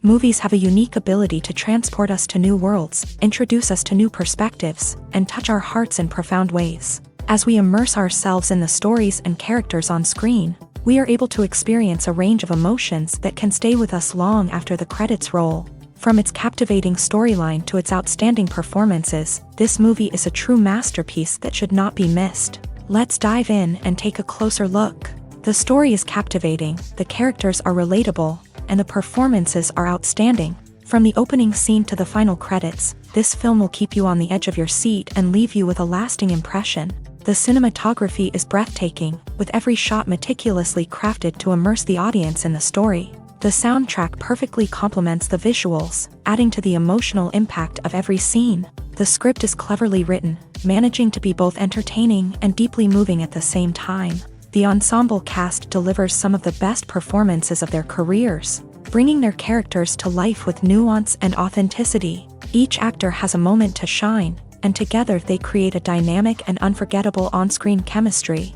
Movies have a unique ability to transport us to new worlds, introduce us to new perspectives, and touch our hearts in profound ways. As we immerse ourselves in the stories and characters on screen, we are able to experience a range of emotions that can stay with us long after the credits roll. From its captivating storyline to its outstanding performances, this movie is a true masterpiece that should not be missed. Let's dive in and take a closer look. The story is captivating, the characters are relatable, and the performances are outstanding. From the opening scene to the final credits, this film will keep you on the edge of your seat and leave you with a lasting impression. The cinematography is breathtaking, with every shot meticulously crafted to immerse the audience in the story. The soundtrack perfectly complements the visuals, adding to the emotional impact of every scene. The script is cleverly written, managing to be both entertaining and deeply moving at the same time. The ensemble cast delivers some of the best performances of their careers, bringing their characters to life with nuance and authenticity. Each actor has a moment to shine, and together they create a dynamic and unforgettable on-screen chemistry.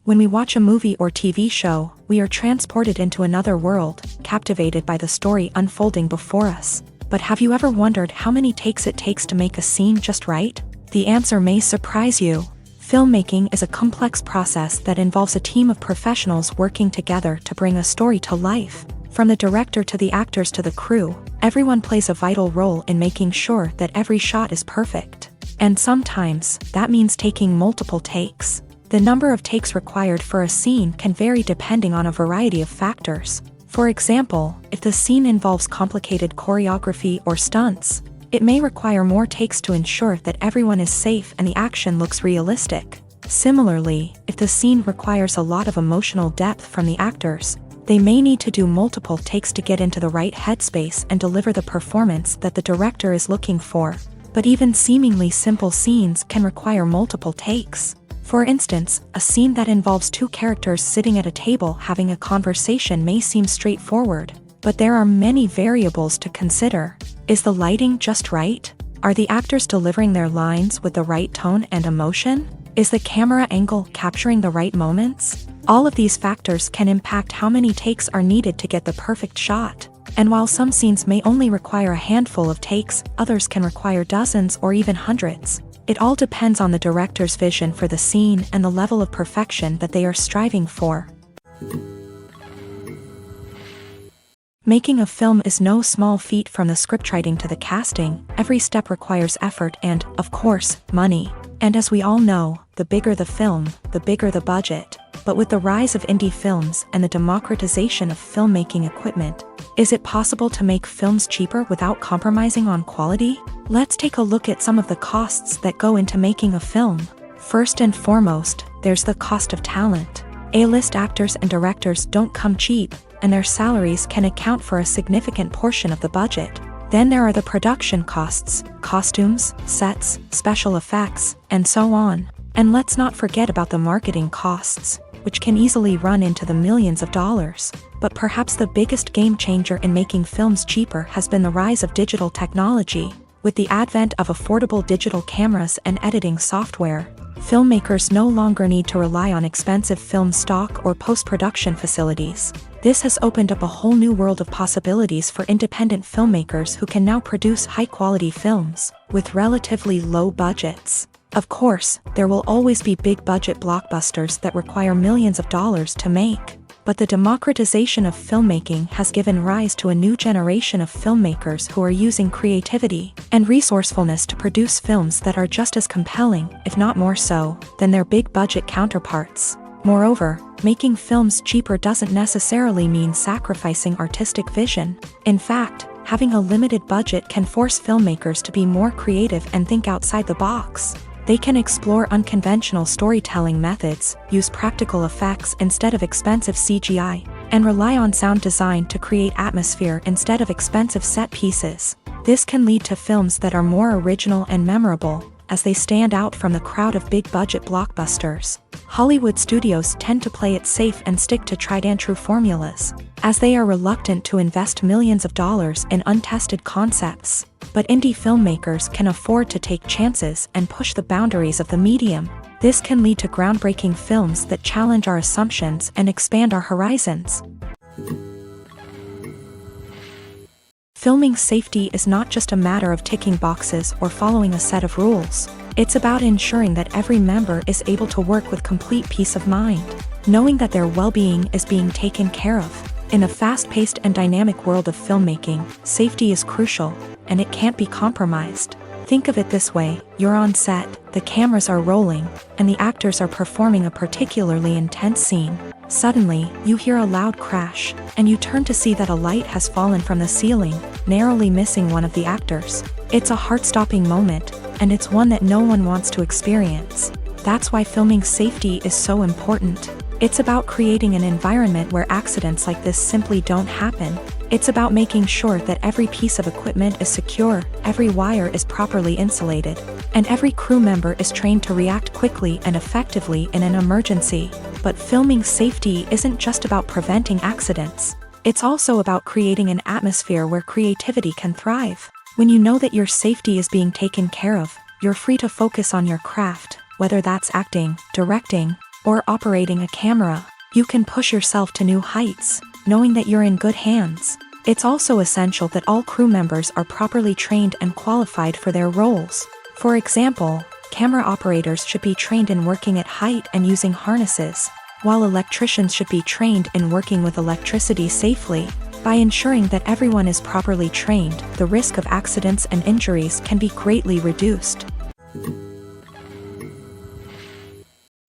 When we watch a movie or TV show, we are transported into another world, captivated by the story unfolding before us. But have you ever wondered how many takes it takes to make a scene just right? The answer may surprise you. Filmmaking is a complex process that involves a team of professionals working together to bring a story to life. From the director to the actors to the crew, everyone plays a vital role in making sure that every shot is perfect. And sometimes, that means taking multiple takes. The number of takes required for a scene can vary depending on a variety of factors. For example, if the scene involves complicated choreography or stunts, it may require more takes to ensure that everyone is safe and the action looks realistic. Similarly, if the scene requires a lot of emotional depth from the actors, they may need to do multiple takes to get into the right headspace and deliver the performance that the director is looking for. But even seemingly simple scenes can require multiple takes. For instance, a scene that involves two characters sitting at a table having a conversation may seem straightforward, but there are many variables to consider. Is the lighting just right? Are the actors delivering their lines with the right tone and emotion? Is the camera angle capturing the right moments? All of these factors can impact how many takes are needed to get the perfect shot. And while some scenes may only require a handful of takes, others can require dozens or even hundreds. It all depends on the director's vision for the scene and the level of perfection that they are striving for. Making a film is no small feat. From the scriptwriting to the casting, every step requires effort and, of course, money. And as we all know, the bigger the film, the bigger the budget. But with the rise of indie films and the democratization of filmmaking equipment, is it possible to make films cheaper without compromising on quality? Let's take a look at some of the costs that go into making a film. First and foremost, there's the cost of talent. A-list actors and directors don't come cheap, and their salaries can account for a significant portion of the budget. Then there are the production costs, costumes, sets, special effects, and so on. And let's not forget about the marketing costs, which can easily run into the millions of dollars. But perhaps the biggest game changer in making films cheaper has been the rise of digital technology. With the advent of affordable digital cameras and editing software, filmmakers no longer need to rely on expensive film stock or post-production facilities. This has opened up a whole new world of possibilities for independent filmmakers who can now produce high-quality films with relatively low budgets. Of course, there will always be big-budget blockbusters that require millions of dollars to make. But the democratization of filmmaking has given rise to a new generation of filmmakers who are using creativity and resourcefulness to produce films that are just as compelling, if not more so, than their big-budget counterparts. Moreover, making films cheaper doesn't necessarily mean sacrificing artistic vision. In fact, having a limited budget can force filmmakers to be more creative and think outside the box. They can explore unconventional storytelling methods, use practical effects instead of expensive CGI, and rely on sound design to create atmosphere instead of expensive set pieces. This can lead to films that are more original and memorable, as they stand out from the crowd of big-budget blockbusters. Hollywood studios tend to play it safe and stick to tried-and-true formulas, as they are reluctant to invest millions of dollars in untested concepts. But indie filmmakers can afford to take chances and push the boundaries of the medium. This can lead to groundbreaking films that challenge our assumptions and expand our horizons. Filming safety is not just a matter of ticking boxes or following a set of rules. It's about ensuring that every member is able to work with complete peace of mind, knowing that their well-being is being taken care of. In a fast-paced and dynamic world of filmmaking, safety is crucial, and it can't be compromised. Think of it this way: you're on set, the cameras are rolling, and the actors are performing a particularly intense scene. Suddenly, you hear a loud crash, and you turn to see that a light has fallen from the ceiling, narrowly missing one of the actors. It's a heart-stopping moment, and it's one that no one wants to experience. That's why filming safety is so important. It's about creating an environment where accidents like this simply don't happen. It's about making sure that every piece of equipment is secure, every wire is properly insulated, and every crew member is trained to react quickly and effectively in an emergency. But filming safety isn't just about preventing accidents. It's also about creating an atmosphere where creativity can thrive. When you know that your safety is being taken care of, you're free to focus on your craft, whether that's acting, directing, or operating a camera. You can push yourself to new heights, knowing that you're in good hands. It's also essential that all crew members are properly trained and qualified for their roles. For example, camera operators should be trained in working at height and using harnesses, while electricians should be trained in working with electricity safely. By ensuring that everyone is properly trained, the risk of accidents and injuries can be greatly reduced.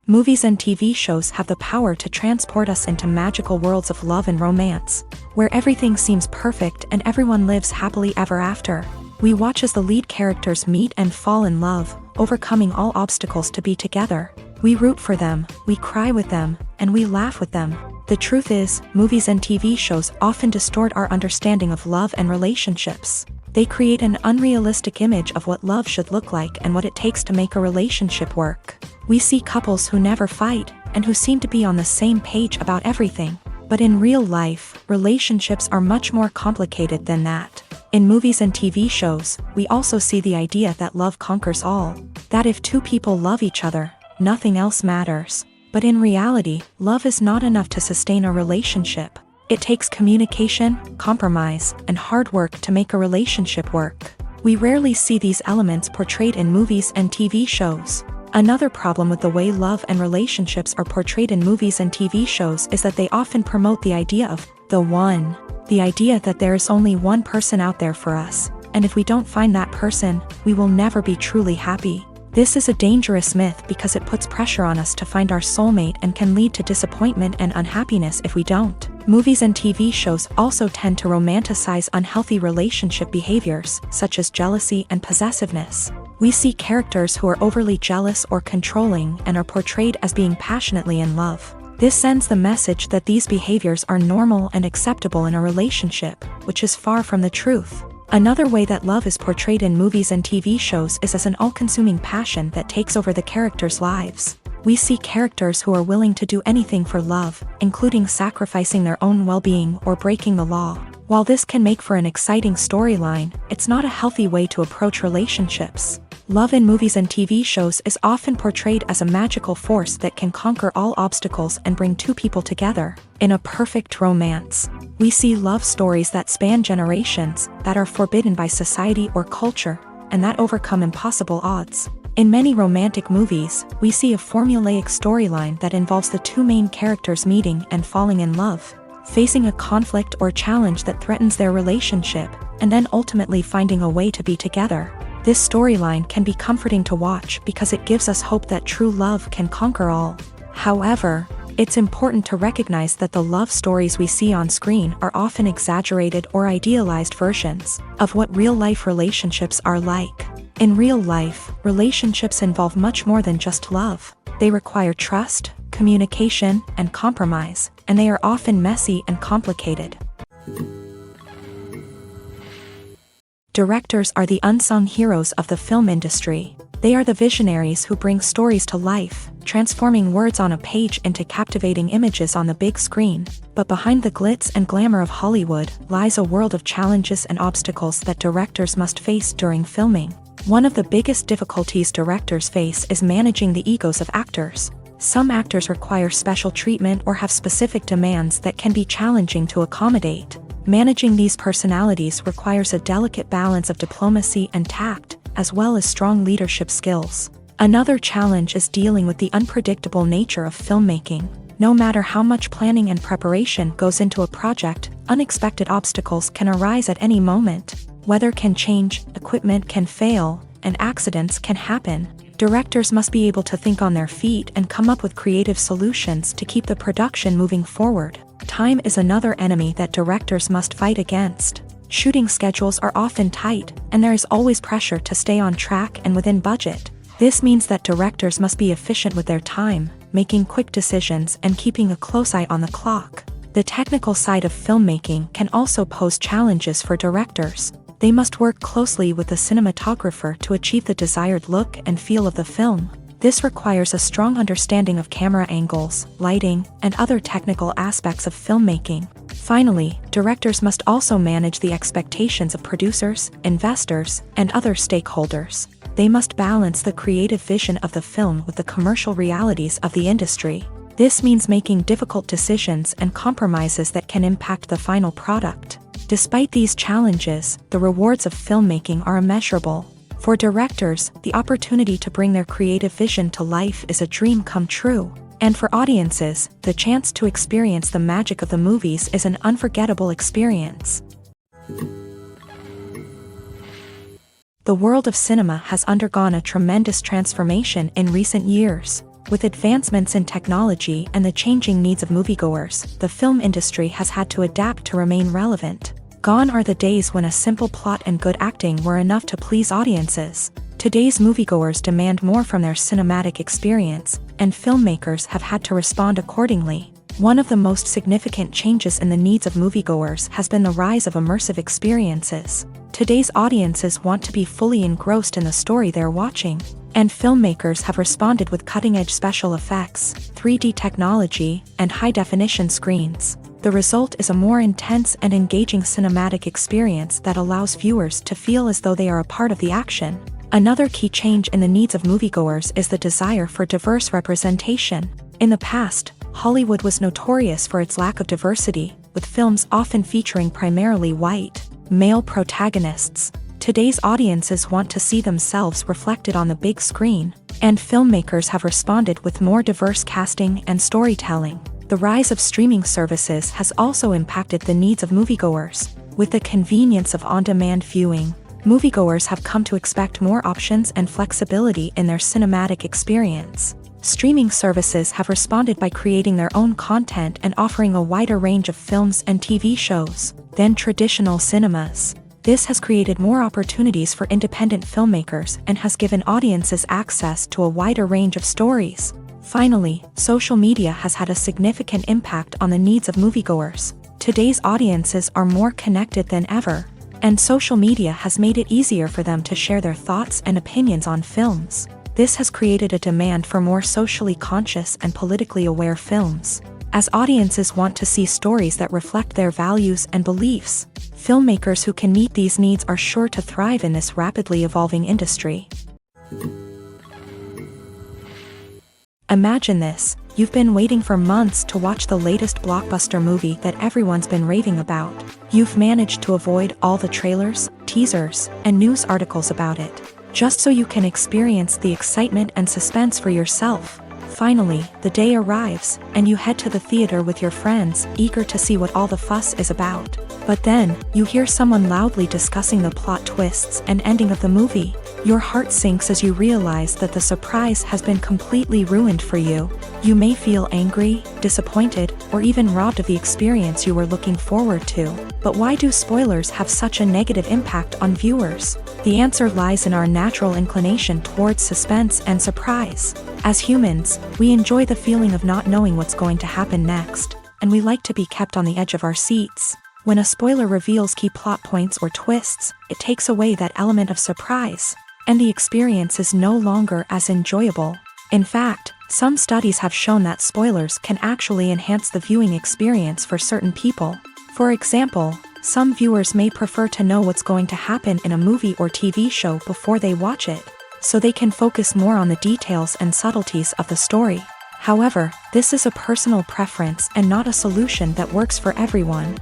Movies and TV shows have the power to transport us into magical worlds of love and romance, where everything seems perfect and everyone lives happily ever after. We watch as the lead characters meet and fall in love, overcoming all obstacles to be together. We root for them, we cry with them, and we laugh with them. The truth is, movies and TV shows often distort our understanding of love and relationships. They create an unrealistic image of what love should look like and what it takes to make a relationship work. We see couples who never fight, and who seem to be on the same page about everything. But in real life, relationships are much more complicated than that. In movies and TV shows, we also see the idea that love conquers all. That if two people love each other, nothing else matters. But in reality, love is not enough to sustain a relationship. It takes communication, compromise, and hard work to make a relationship work. We rarely see these elements portrayed in movies and TV shows. Another problem with the way love and relationships are portrayed in movies and TV shows is that they often promote the idea of the one. The idea that there is only one person out there for us, and if we don't find that person, we will never be truly happy. This is a dangerous myth because it puts pressure on us to find our soulmate and can lead to disappointment and unhappiness if we don't. Movies and TV shows also tend to romanticize unhealthy relationship behaviors, such as jealousy and possessiveness. We see characters who are overly jealous or controlling and are portrayed as being passionately in love. This sends the message that these behaviors are normal and acceptable in a relationship, which is far from the truth. Another way that love is portrayed in movies and TV shows is as an all-consuming passion that takes over the characters' lives. We see characters who are willing to do anything for love, including sacrificing their own well-being or breaking the law. While this can make for an exciting storyline, it's not a healthy way to approach relationships. Love in movies and TV shows is often portrayed as a magical force that can conquer all obstacles and bring two people together. In a perfect romance, we see love stories that span generations, that are forbidden by society or culture, and that overcome impossible odds. In many romantic movies, we see a formulaic storyline that involves the two main characters meeting and falling in love, facing a conflict or challenge that threatens their relationship, and then ultimately finding a way to be together. This storyline can be comforting to watch because it gives us hope that true love can conquer all. However, it's important to recognize that the love stories we see on screen are often exaggerated or idealized versions of what real-life relationships are like. In real life, relationships involve much more than just love. They require trust, communication, and compromise, and they are often messy and complicated. Directors are the unsung heroes of the film industry. They are the visionaries who bring stories to life, transforming words on a page into captivating images on the big screen. But behind the glitz and glamour of Hollywood lies a world of challenges and obstacles that directors must face during filming. One of the biggest difficulties directors face is managing the egos of actors. Some actors require special treatment or have specific demands that can be challenging to accommodate. Managing these personalities requires a delicate balance of diplomacy and tact, as well as strong leadership skills. Another challenge is dealing with the unpredictable nature of filmmaking. No matter how much planning and preparation goes into a project, unexpected obstacles can arise at any moment. Weather can change, equipment can fail, and accidents can happen. Directors must be able to think on their feet and come up with creative solutions to keep the production moving forward. Time is another enemy that directors must fight against. Shooting schedules are often tight, and there is always pressure to stay on track and within budget. This means that directors must be efficient with their time, making quick decisions and keeping a close eye on the clock. The technical side of filmmaking can also pose challenges for directors. They must work closely with the cinematographer to achieve the desired look and feel of the film. This requires a strong understanding of camera angles, lighting, and other technical aspects of filmmaking. Finally, directors must also manage the expectations of producers, investors, and other stakeholders. They must balance the creative vision of the film with the commercial realities of the industry. This means making difficult decisions and compromises that can impact the final product. Despite these challenges, the rewards of filmmaking are immeasurable. For directors, the opportunity to bring their creative vision to life is a dream come true. And for audiences, the chance to experience the magic of the movies is an unforgettable experience. The world of cinema has undergone a tremendous transformation in recent years. With advancements in technology and the changing needs of moviegoers, the film industry has had to adapt to remain relevant. Gone are the days when a simple plot and good acting were enough to please audiences. Today's moviegoers demand more from their cinematic experience, and filmmakers have had to respond accordingly. One of the most significant changes in the needs of moviegoers has been the rise of immersive experiences. Today's audiences want to be fully engrossed in the story they're watching, and filmmakers have responded with cutting-edge special effects, 3D technology, and high-definition screens. The result is a more intense and engaging cinematic experience that allows viewers to feel as though they are a part of the action. Another key change in the needs of moviegoers is the desire for diverse representation. In the past, Hollywood was notorious for its lack of diversity, with films often featuring primarily white, male protagonists. Today's audiences want to see themselves reflected on the big screen, and filmmakers have responded with more diverse casting and storytelling. The rise of streaming services has also impacted the needs of moviegoers. With the convenience of on-demand viewing, moviegoers have come to expect more options and flexibility in their cinematic experience. Streaming services have responded by creating their own content and offering a wider range of films and TV shows than traditional cinemas. This has created more opportunities for independent filmmakers and has given audiences access to a wider range of stories. Finally, social media has had a significant impact on the needs of moviegoers. Today's audiences are more connected than ever, and social media has made it easier for them to share their thoughts and opinions on films. This has created a demand for more socially conscious and politically aware films. As audiences want to see stories that reflect their values and beliefs, filmmakers who can meet these needs are sure to thrive in this rapidly evolving industry. Imagine this: you've been waiting for months to watch the latest blockbuster movie that everyone's been raving about. You've managed to avoid all the trailers, teasers, and news articles about it, just so you can experience the excitement and suspense for yourself. Finally, the day arrives, and you head to the theater with your friends, eager to see what all the fuss is about. But then, you hear someone loudly discussing the plot twists and ending of the movie. Your heart sinks as you realize that the surprise has been completely ruined for you. You may feel angry, disappointed, or even robbed of the experience you were looking forward to. But why do spoilers have such a negative impact on viewers? The answer lies in our natural inclination towards suspense and surprise. As humans, we enjoy the feeling of not knowing what's going to happen next, and we like to be kept on the edge of our seats. When a spoiler reveals key plot points or twists, it takes away that element of surprise, and the experience is no longer as enjoyable. In fact, some studies have shown that spoilers can actually enhance the viewing experience for certain people. For example, some viewers may prefer to know what's going to happen in a movie or TV show before they watch it, so they can focus more on the details and subtleties of the story. However, this is a personal preference and not a solution that works for everyone.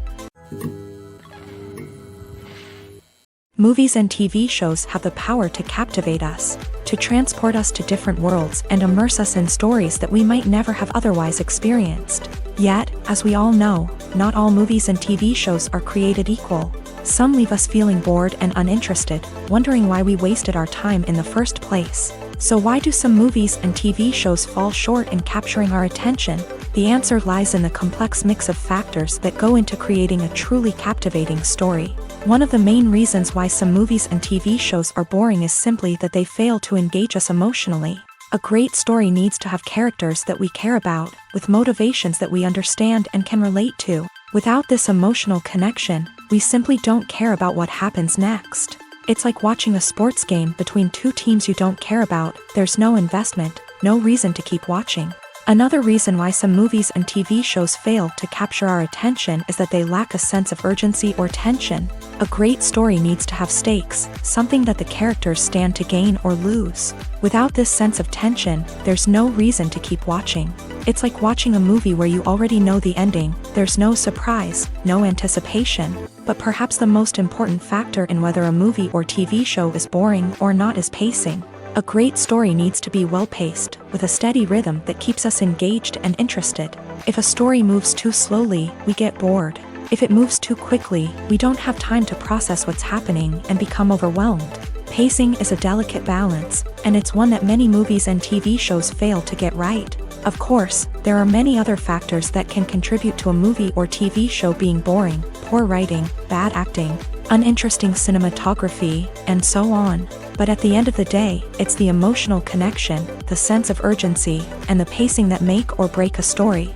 Movies and TV shows have the power to captivate us, to transport us to different worlds and immerse us in stories that we might never have otherwise experienced. Yet, as we all know, not all movies and TV shows are created equal. Some leave us feeling bored and uninterested, wondering why we wasted our time in the first place. So why do some movies and TV shows fall short in capturing our attention? The answer lies in the complex mix of factors that go into creating a truly captivating story. One of the main reasons why some movies and TV shows are boring is simply that they fail to engage us emotionally. A great story needs to have characters that we care about, with motivations that we understand and can relate to. Without this emotional connection, we simply don't care about what happens next. It's like watching a sports game between two teams you don't care about. There's no investment, no reason to keep watching. Another reason why some movies and TV shows fail to capture our attention is that they lack a sense of urgency or tension. A great story needs to have stakes, something that the characters stand to gain or lose. Without this sense of tension, there's no reason to keep watching. It's like watching a movie where you already know the ending. There's no surprise, no anticipation. But perhaps the most important factor in whether a movie or TV show is boring or not is pacing. A great story needs to be well-paced, with a steady rhythm that keeps us engaged and interested. If a story moves too slowly, we get bored. If it moves too quickly, we don't have time to process what's happening and become overwhelmed. Pacing is a delicate balance, and it's one that many movies and TV shows fail to get right. Of course, there are many other factors that can contribute to a movie or TV show being boring: poor writing, bad acting, uninteresting cinematography, and so on. But at the end of the day, it's the emotional connection, the sense of urgency, and the pacing that make or break a story.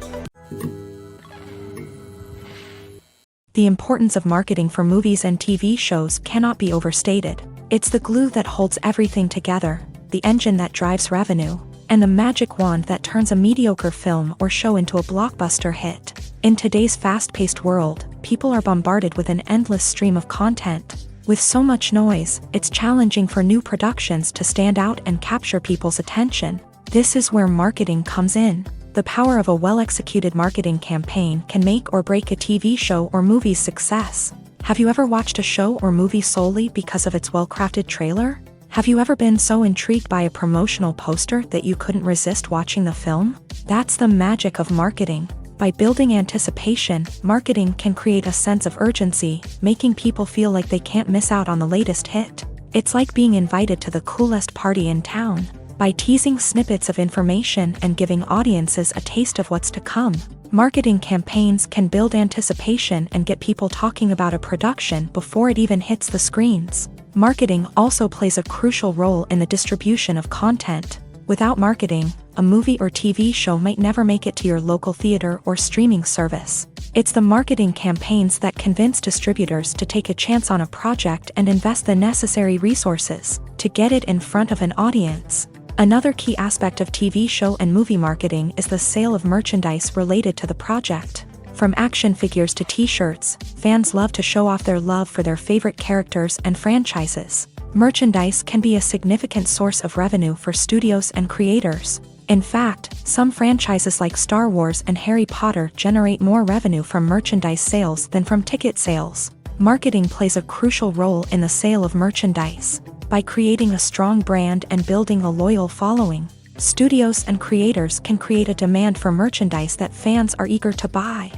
The importance of marketing for movies and TV shows cannot be overstated. It's the glue that holds everything together, the engine that drives revenue, and the magic wand that turns a mediocre film or show into a blockbuster hit. In today's fast-paced world, people are bombarded with an endless stream of content. With so much noise, it's challenging for new productions to stand out and capture people's attention. This is where marketing comes in. The power of a well-executed marketing campaign can make or break a TV show or movie's success. Have you ever watched a show or movie solely because of its well-crafted trailer? Have you ever been so intrigued by a promotional poster that you couldn't resist watching the film? That's the magic of marketing. By building anticipation, marketing can create a sense of urgency, making people feel like they can't miss out on the latest hit. It's like being invited to the coolest party in town. By teasing snippets of information and giving audiences a taste of what's to come, marketing campaigns can build anticipation and get people talking about a production before it even hits the screens. Marketing also plays a crucial role in the distribution of content. Without marketing, a movie or TV show might never make it to your local theater or streaming service. It's the marketing campaigns that convince distributors to take a chance on a project and invest the necessary resources to get it in front of an audience. Another key aspect of TV show and movie marketing is the sale of merchandise related to the project. From action figures to t-shirts, fans love to show off their love for their favorite characters and franchises. Merchandise can be a significant source of revenue for studios and creators. In fact, some franchises like Star Wars and Harry Potter generate more revenue from merchandise sales than from ticket sales. Marketing plays a crucial role in the sale of merchandise. By creating a strong brand and building a loyal following, studios and creators can create a demand for merchandise that fans are eager to buy.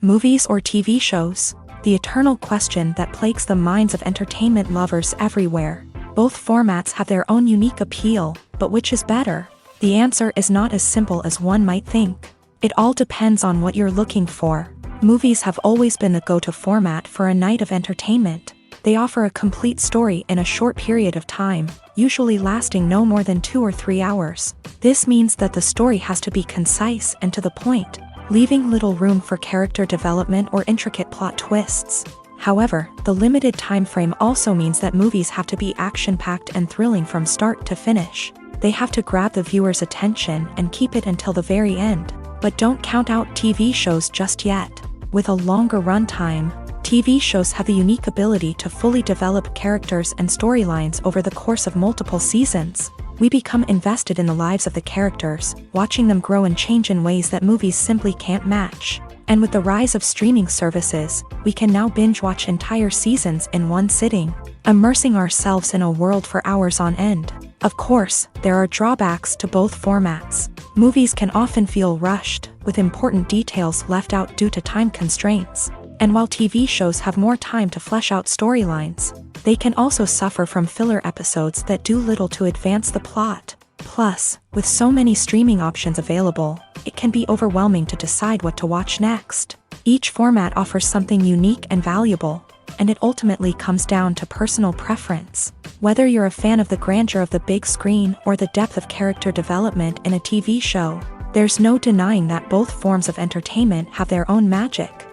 Movies or TV shows? The eternal question that plagues the minds of entertainment lovers everywhere. Both formats have their own unique appeal, but which is better? The answer is not as simple as one might think. It all depends on what you're looking for. Movies have always been the go-to format for a night of entertainment. They offer a complete story in a short period of time, usually lasting no more than 2 or 3 hours. This means that the story has to be concise and to the point, leaving little room for character development or intricate plot twists. However, the limited time frame also means that movies have to be action-packed and thrilling from start to finish. They have to grab the viewer's attention and keep it until the very end. But don't count out TV shows just yet. With a longer runtime, TV shows have the unique ability to fully develop characters and storylines over the course of multiple seasons. We become invested in the lives of the characters, watching them grow and change in ways that movies simply can't match. And with the rise of streaming services, we can now binge-watch entire seasons in one sitting, immersing ourselves in a world for hours on end. Of course, there are drawbacks to both formats. Movies can often feel rushed, with important details left out due to time constraints. And while TV shows have more time to flesh out storylines, they can also suffer from filler episodes that do little to advance the plot. Plus, with so many streaming options available, it can be overwhelming to decide what to watch next. Each format offers something unique and valuable, and it ultimately comes down to personal preference. Whether you're a fan of the grandeur of the big screen or the depth of character development in a TV show, there's no denying that both forms of entertainment have their own magic.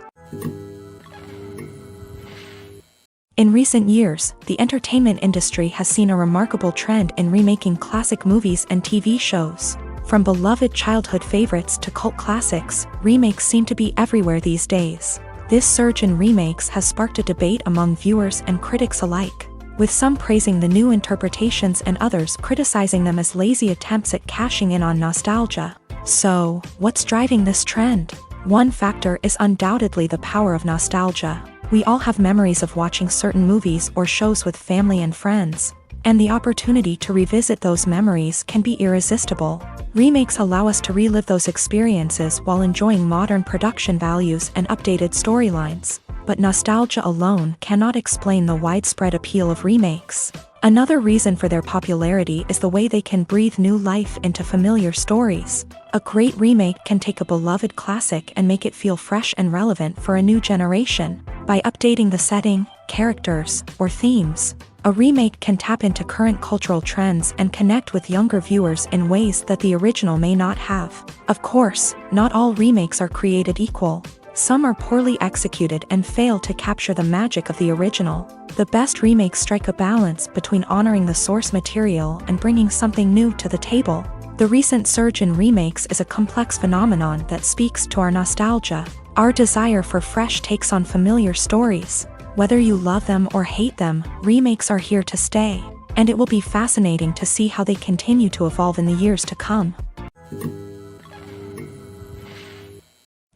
In recent years, the entertainment industry has seen a remarkable trend in remaking classic movies and TV shows. From beloved childhood favorites to cult classics, remakes seem to be everywhere these days. This surge in remakes has sparked a debate among viewers and critics alike, with some praising the new interpretations and others criticizing them as lazy attempts at cashing in on nostalgia. So, what's driving this trend? One factor is undoubtedly the power of nostalgia. We all have memories of watching certain movies or shows with family and friends, and the opportunity to revisit those memories can be irresistible. Remakes allow us to relive those experiences while enjoying modern production values and updated storylines. But nostalgia alone cannot explain the widespread appeal of remakes. Another reason for their popularity is the way they can breathe new life into familiar stories. A great remake can take a beloved classic and make it feel fresh and relevant for a new generation. By updating the setting, characters, or themes, a remake can tap into current cultural trends and connect with younger viewers in ways that the original may not have. Of course, not all remakes are created equal. Some are poorly executed and fail to capture the magic of the original. The best remakes strike a balance between honoring the source material and bringing something new to the table. The recent surge in remakes is a complex phenomenon that speaks to our nostalgia, our desire for fresh takes on familiar stories. Whether you love them or hate them, remakes are here to stay, and it will be fascinating to see how they continue to evolve in the years to come.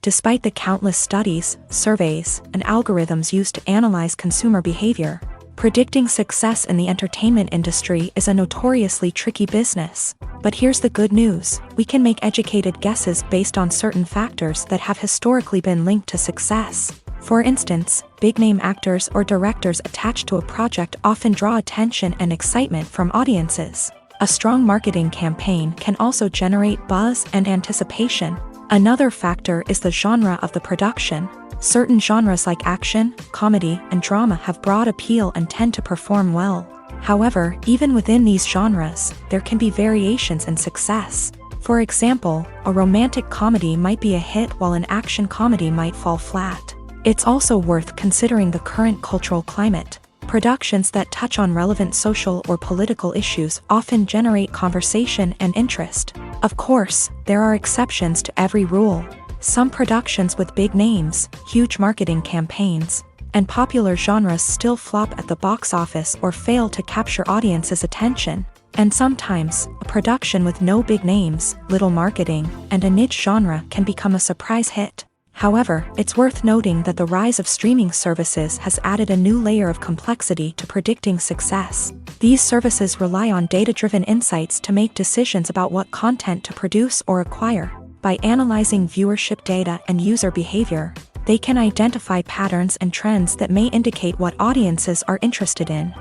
Despite the countless studies, surveys, and algorithms used to analyze consumer behavior, predicting success in the entertainment industry is a notoriously tricky business. But here's the good news: we can make educated guesses based on certain factors that have historically been linked to success. For instance, big-name actors or directors attached to a project often draw attention and excitement from audiences. A strong marketing campaign can also generate buzz and anticipation. Another factor is the genre of the production. Certain genres like action, comedy, and drama have broad appeal and tend to perform well. However, even within these genres, there can be variations in success. For example, a romantic comedy might be a hit while an action comedy might fall flat. It's also worth considering the current cultural climate. Productions that touch on relevant social or political issues often generate conversation and interest. Of course, there are exceptions to every rule. Some productions with big names, huge marketing campaigns, and popular genres still flop at the box office or fail to capture audiences' attention. And sometimes, a production with no big names, little marketing, and a niche genre can become a surprise hit. However, it's worth noting that the rise of streaming services has added a new layer of complexity to predicting success. These services rely on data-driven insights to make decisions about what content to produce or acquire. By analyzing viewership data and user behavior, they can identify patterns and trends that may indicate what audiences are interested in.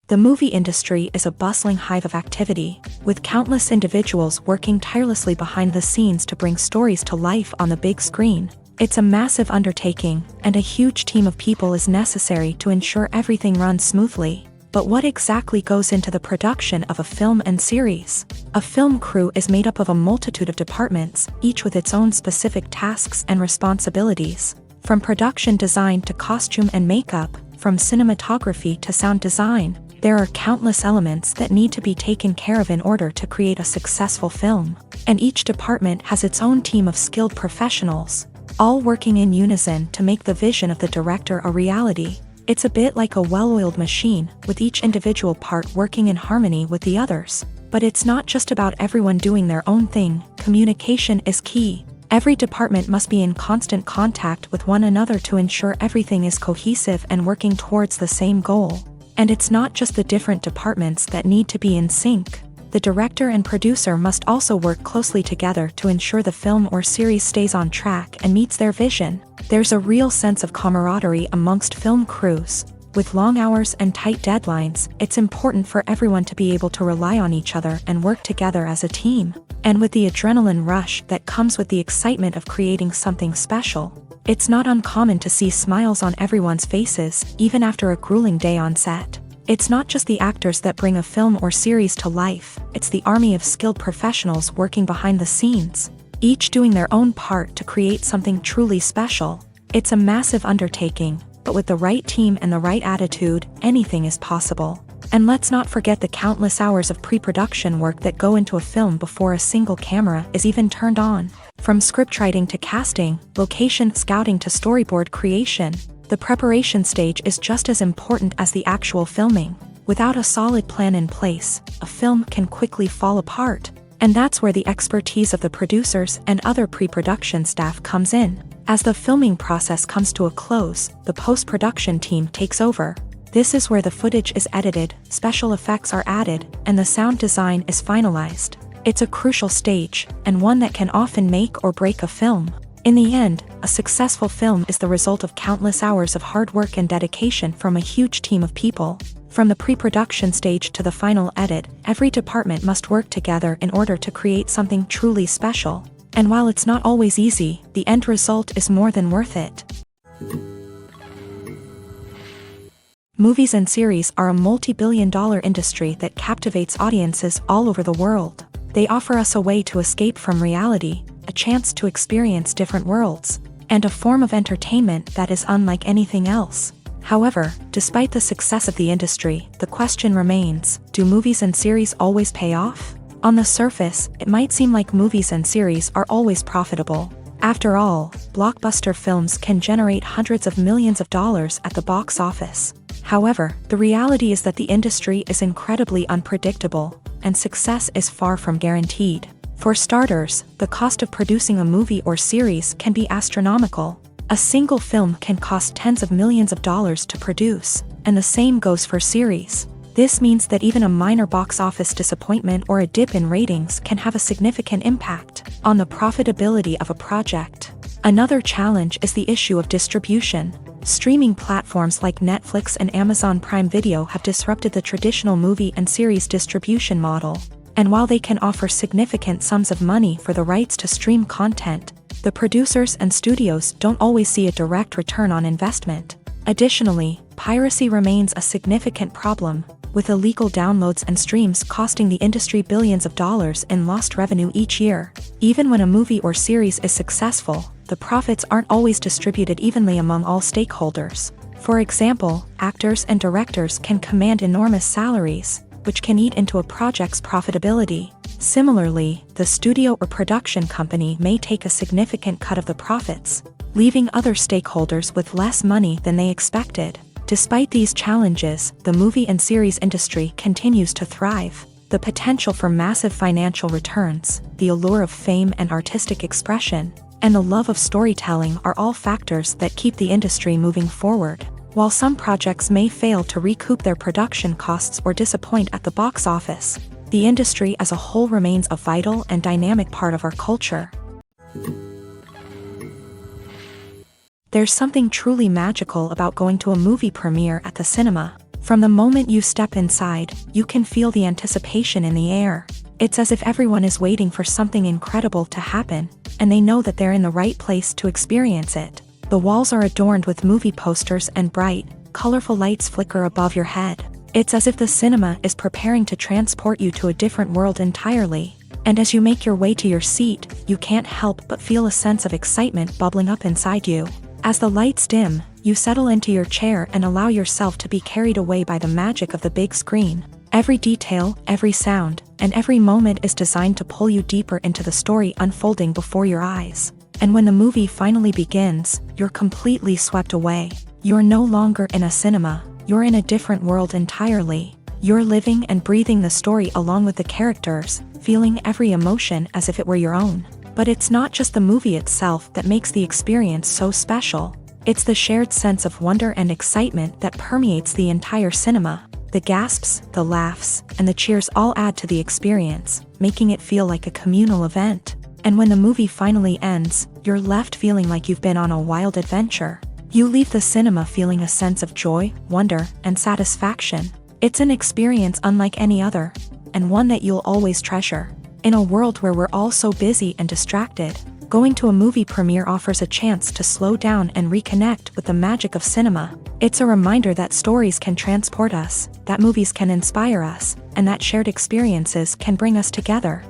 The movie industry is a bustling hive of activity, with countless individuals working tirelessly behind the scenes to bring stories to life on the big screen. It's a massive undertaking, and a huge team of people is necessary to ensure everything runs smoothly. But what exactly goes into the production of a film and series? A film crew is made up of a multitude of departments, each with its own specific tasks and responsibilities. From production design to costume and makeup, from cinematography to sound design, there are countless elements that need to be taken care of in order to create a successful film. And each department has its own team of skilled professionals, all working in unison to make the vision of the director a reality. It's a bit like a well-oiled machine, with each individual part working in harmony with the others. But it's not just about everyone doing their own thing. Communication is key. Every department must be in constant contact with one another to ensure everything is cohesive and working towards the same goal. And it's not just the different departments that need to be in sync. The director and producer must also work closely together to ensure the film or series stays on track and meets their vision. There's a real sense of camaraderie amongst film crews. With long hours and tight deadlines, it's important for everyone to be able to rely on each other and work together as a team. And with the adrenaline rush that comes with the excitement of creating something special, it's not uncommon to see smiles on everyone's faces, even after a grueling day on set. It's not just the actors that bring a film or series to life, it's the army of skilled professionals working behind the scenes, each doing their own part to create something truly special. It's a massive undertaking, but with the right team and the right attitude, anything is possible. And let's not forget the countless hours of pre-production work that go into a film before a single camera is even turned on. From scriptwriting to casting, location scouting to storyboard creation, the preparation stage is just as important as the actual filming. Without a solid plan in place, a film can quickly fall apart. And that's where the expertise of the producers and other pre-production staff comes in. As the filming process comes to a close, the post-production team takes over. This is where the footage is edited, special effects are added, and the sound design is finalized. It's a crucial stage, and one that can often make or break a film. In the end, a successful film is the result of countless hours of hard work and dedication from a huge team of people. From the pre-production stage to the final edit, every department must work together in order to create something truly special. And while it's not always easy, the end result is more than worth it. Movies and series are a multi-billion-dollar industry that captivates audiences all over the world. They offer us a way to escape from reality, a chance to experience different worlds, and a form of entertainment that is unlike anything else. However, despite the success of the industry, the question remains, do movies and series always pay off? On the surface, it might seem like movies and series are always profitable. After all, blockbuster films can generate hundreds of millions of dollars at the box office. However, the reality is that the industry is incredibly unpredictable, and success is far from guaranteed. For starters, the cost of producing a movie or series can be astronomical. A single film can cost tens of millions of dollars to produce, and the same goes for series. This means that even a minor box office disappointment or a dip in ratings can have a significant impact on the profitability of a project. Another challenge is the issue of distribution. Streaming platforms like Netflix and Amazon Prime Video have disrupted the traditional movie and series distribution model. And while they can offer significant sums of money for the rights to stream content, the producers and studios don't always see a direct return on investment. Additionally, piracy remains a significant problem, with illegal downloads and streams costing the industry billions of dollars in lost revenue each year. Even when a movie or series is successful, the profits aren't always distributed evenly among all stakeholders. For example, actors and directors can command enormous salaries, which can eat into a project's profitability. Similarly, the studio or production company may take a significant cut of the profits, leaving other stakeholders with less money than they expected. Despite these challenges, the movie and series industry continues to thrive. The potential for massive financial returns, the allure of fame and artistic expression, and the love of storytelling are all factors that keep the industry moving forward. While some projects may fail to recoup their production costs or disappoint at the box office, the industry as a whole remains a vital and dynamic part of our culture. There's something truly magical about going to a movie premiere at the cinema. From the moment you step inside, you can feel the anticipation in the air. It's as if everyone is waiting for something incredible to happen, and they know that they're in the right place to experience it. The walls are adorned with movie posters and bright, colorful lights flicker above your head. It's as if the cinema is preparing to transport you to a different world entirely. And as you make your way to your seat, you can't help but feel a sense of excitement bubbling up inside you. As the lights dim, you settle into your chair and allow yourself to be carried away by the magic of the big screen. Every detail, every sound, and every moment is designed to pull you deeper into the story unfolding before your eyes. And when the movie finally begins, you're completely swept away. You're no longer in a cinema, you're in a different world entirely. You're living and breathing the story along with the characters, feeling every emotion as if it were your own. But it's not just the movie itself that makes the experience so special. It's the shared sense of wonder and excitement that permeates the entire cinema. The gasps, the laughs, and the cheers all add to the experience, making it feel like a communal event. And when the movie finally ends, you're left feeling like you've been on a wild adventure. You leave the cinema feeling a sense of joy, wonder, and satisfaction. It's an experience unlike any other, and one that you'll always treasure. In a world where we're all so busy and distracted, going to a movie premiere offers a chance to slow down and reconnect with the magic of cinema. It's a reminder that stories can transport us, that movies can inspire us, and that shared experiences can bring us together.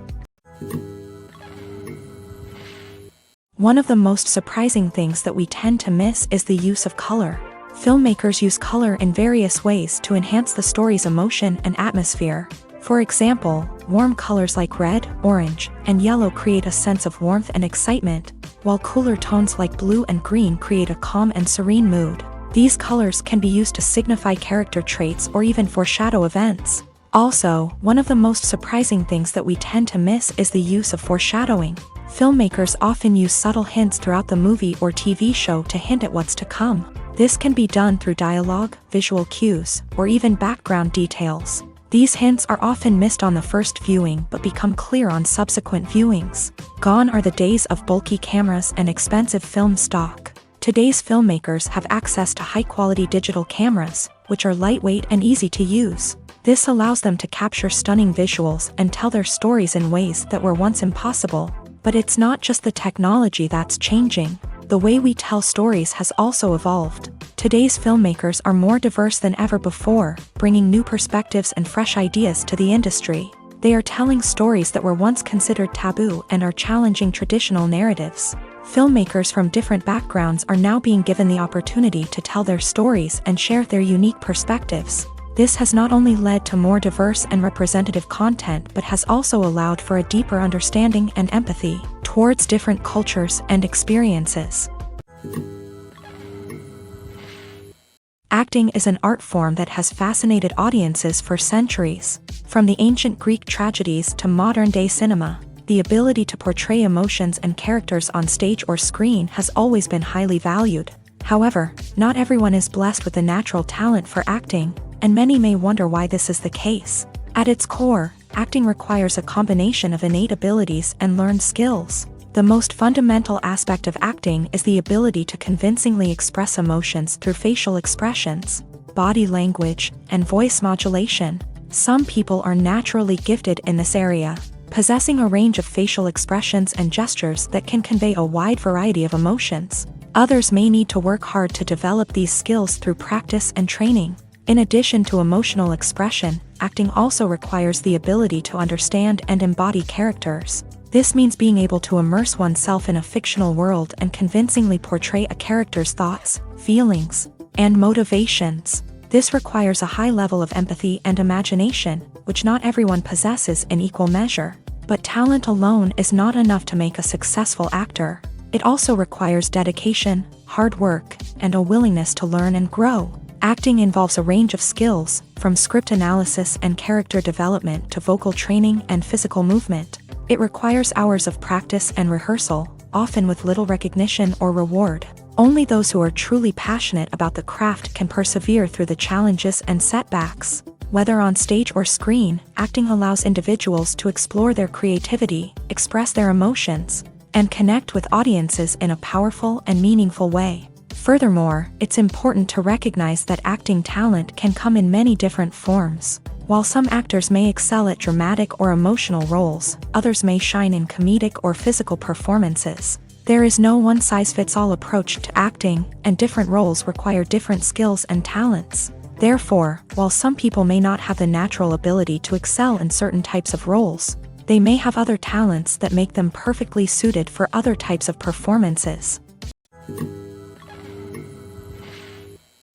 One of the most surprising things that we tend to miss is the use of color. Filmmakers use color in various ways to enhance the story's emotion and atmosphere. For example, warm colors like red, orange, and yellow create a sense of warmth and excitement, while cooler tones like blue and green create a calm and serene mood. These colors can be used to signify character traits or even foreshadow events. Also, one of the most surprising things that we tend to miss is the use of foreshadowing. Filmmakers often use subtle hints throughout the movie or TV show to hint at what's to come. This can be done through dialogue, visual cues, or even background details. These hints are often missed on the first viewing but become clear on subsequent viewings. Gone are the days of bulky cameras and expensive film stock. Today's filmmakers have access to high-quality digital cameras, which are lightweight and easy to use. This allows them to capture stunning visuals and tell their stories in ways that were once impossible. But it's not just the technology that's changing. The way we tell stories has also evolved. Today's filmmakers are more diverse than ever before, bringing new perspectives and fresh ideas to the industry. They are telling stories that were once considered taboo and are challenging traditional narratives. Filmmakers from different backgrounds are now being given the opportunity to tell their stories and share their unique perspectives. This has not only led to more diverse and representative content but has also allowed for a deeper understanding and empathy towards different cultures and experiences. Acting is an art form that has fascinated audiences for centuries. From the ancient Greek tragedies to modern-day cinema, the ability to portray emotions and characters on stage or screen has always been highly valued. However, not everyone is blessed with the natural talent for acting, and many may wonder why this is the case. At its core, acting requires a combination of innate abilities and learned skills. The most fundamental aspect of acting is the ability to convincingly express emotions through facial expressions, body language, and voice modulation. Some people are naturally gifted in this area, possessing a range of facial expressions and gestures that can convey a wide variety of emotions. Others may need to work hard to develop these skills through practice and training. In addition to emotional expression, acting also requires the ability to understand and embody characters. This means being able to immerse oneself in a fictional world and convincingly portray a character's thoughts, feelings, and motivations. This requires a high level of empathy and imagination, which not everyone possesses in equal measure. But talent alone is not enough to make a successful actor. It also requires dedication, hard work, and a willingness to learn and grow. Acting involves a range of skills, from script analysis and character development to vocal training and physical movement. It requires hours of practice and rehearsal, often with little recognition or reward. Only those who are truly passionate about the craft can persevere through the challenges and setbacks. Whether on stage or screen, acting allows individuals to explore their creativity, express their emotions, and connect with audiences in a powerful and meaningful way. Furthermore, it's important to recognize that acting talent can come in many different forms. While some actors may excel at dramatic or emotional roles, others may shine in comedic or physical performances. There is no one-size-fits-all approach to acting, and different roles require different skills and talents. Therefore, while some people may not have the natural ability to excel in certain types of roles, they may have other talents that make them perfectly suited for other types of performances.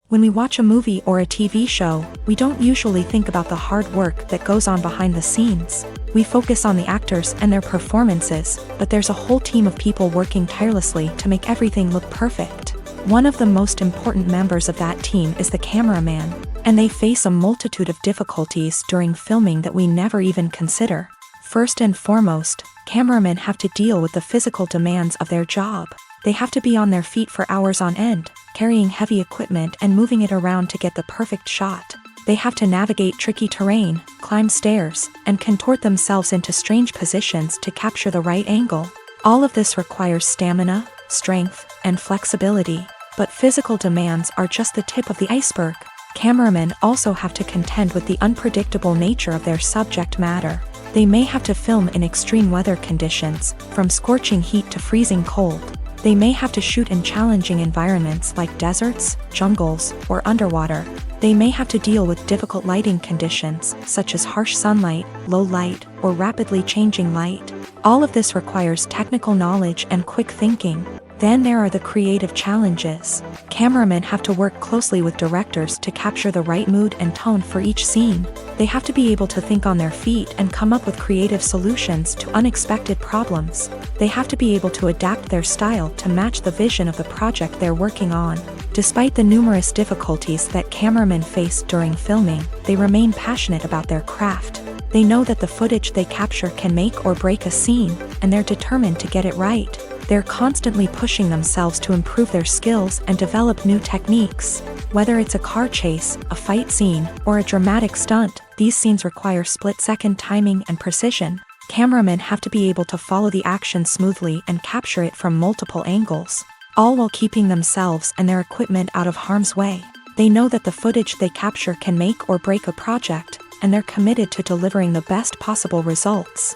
When we watch a movie or a TV show, we don't usually think about the hard work that goes on behind the scenes. We focus on the actors and their performances, but there's a whole team of people working tirelessly to make everything look perfect. One of the most important members of that team is the cameraman. And they face a multitude of difficulties during filming that we never even consider. First and foremost, cameramen have to deal with the physical demands of their job. They have to be on their feet for hours on end, carrying heavy equipment and moving it around to get the perfect shot. They have to navigate tricky terrain, climb stairs, and contort themselves into strange positions to capture the right angle. All of this requires stamina, strength, and flexibility. But physical demands are just the tip of the iceberg. Cameramen also have to contend with the unpredictable nature of their subject matter. They may have to film in extreme weather conditions, from scorching heat to freezing cold. They may have to shoot in challenging environments like deserts, jungles, or underwater. They may have to deal with difficult lighting conditions, such as harsh sunlight, low light, or rapidly changing light. All of this requires technical knowledge and quick thinking. Then there are the creative challenges. Cameramen have to work closely with directors to capture the right mood and tone for each scene. They have to be able to think on their feet and come up with creative solutions to unexpected problems. They have to be able to adapt their style to match the vision of the project they're working on. Despite the numerous difficulties that cameramen face during filming, they remain passionate about their craft. They know that the footage they capture can make or break a scene, and they're determined to get it right. They're constantly pushing themselves to improve their skills and develop new techniques. Whether it's a car chase, a fight scene, or a dramatic stunt, these scenes require split-second timing and precision. Cameramen have to be able to follow the action smoothly and capture it from multiple angles, all while keeping themselves and their equipment out of harm's way. They know that the footage they capture can make or break a project, and they're committed to delivering the best possible results.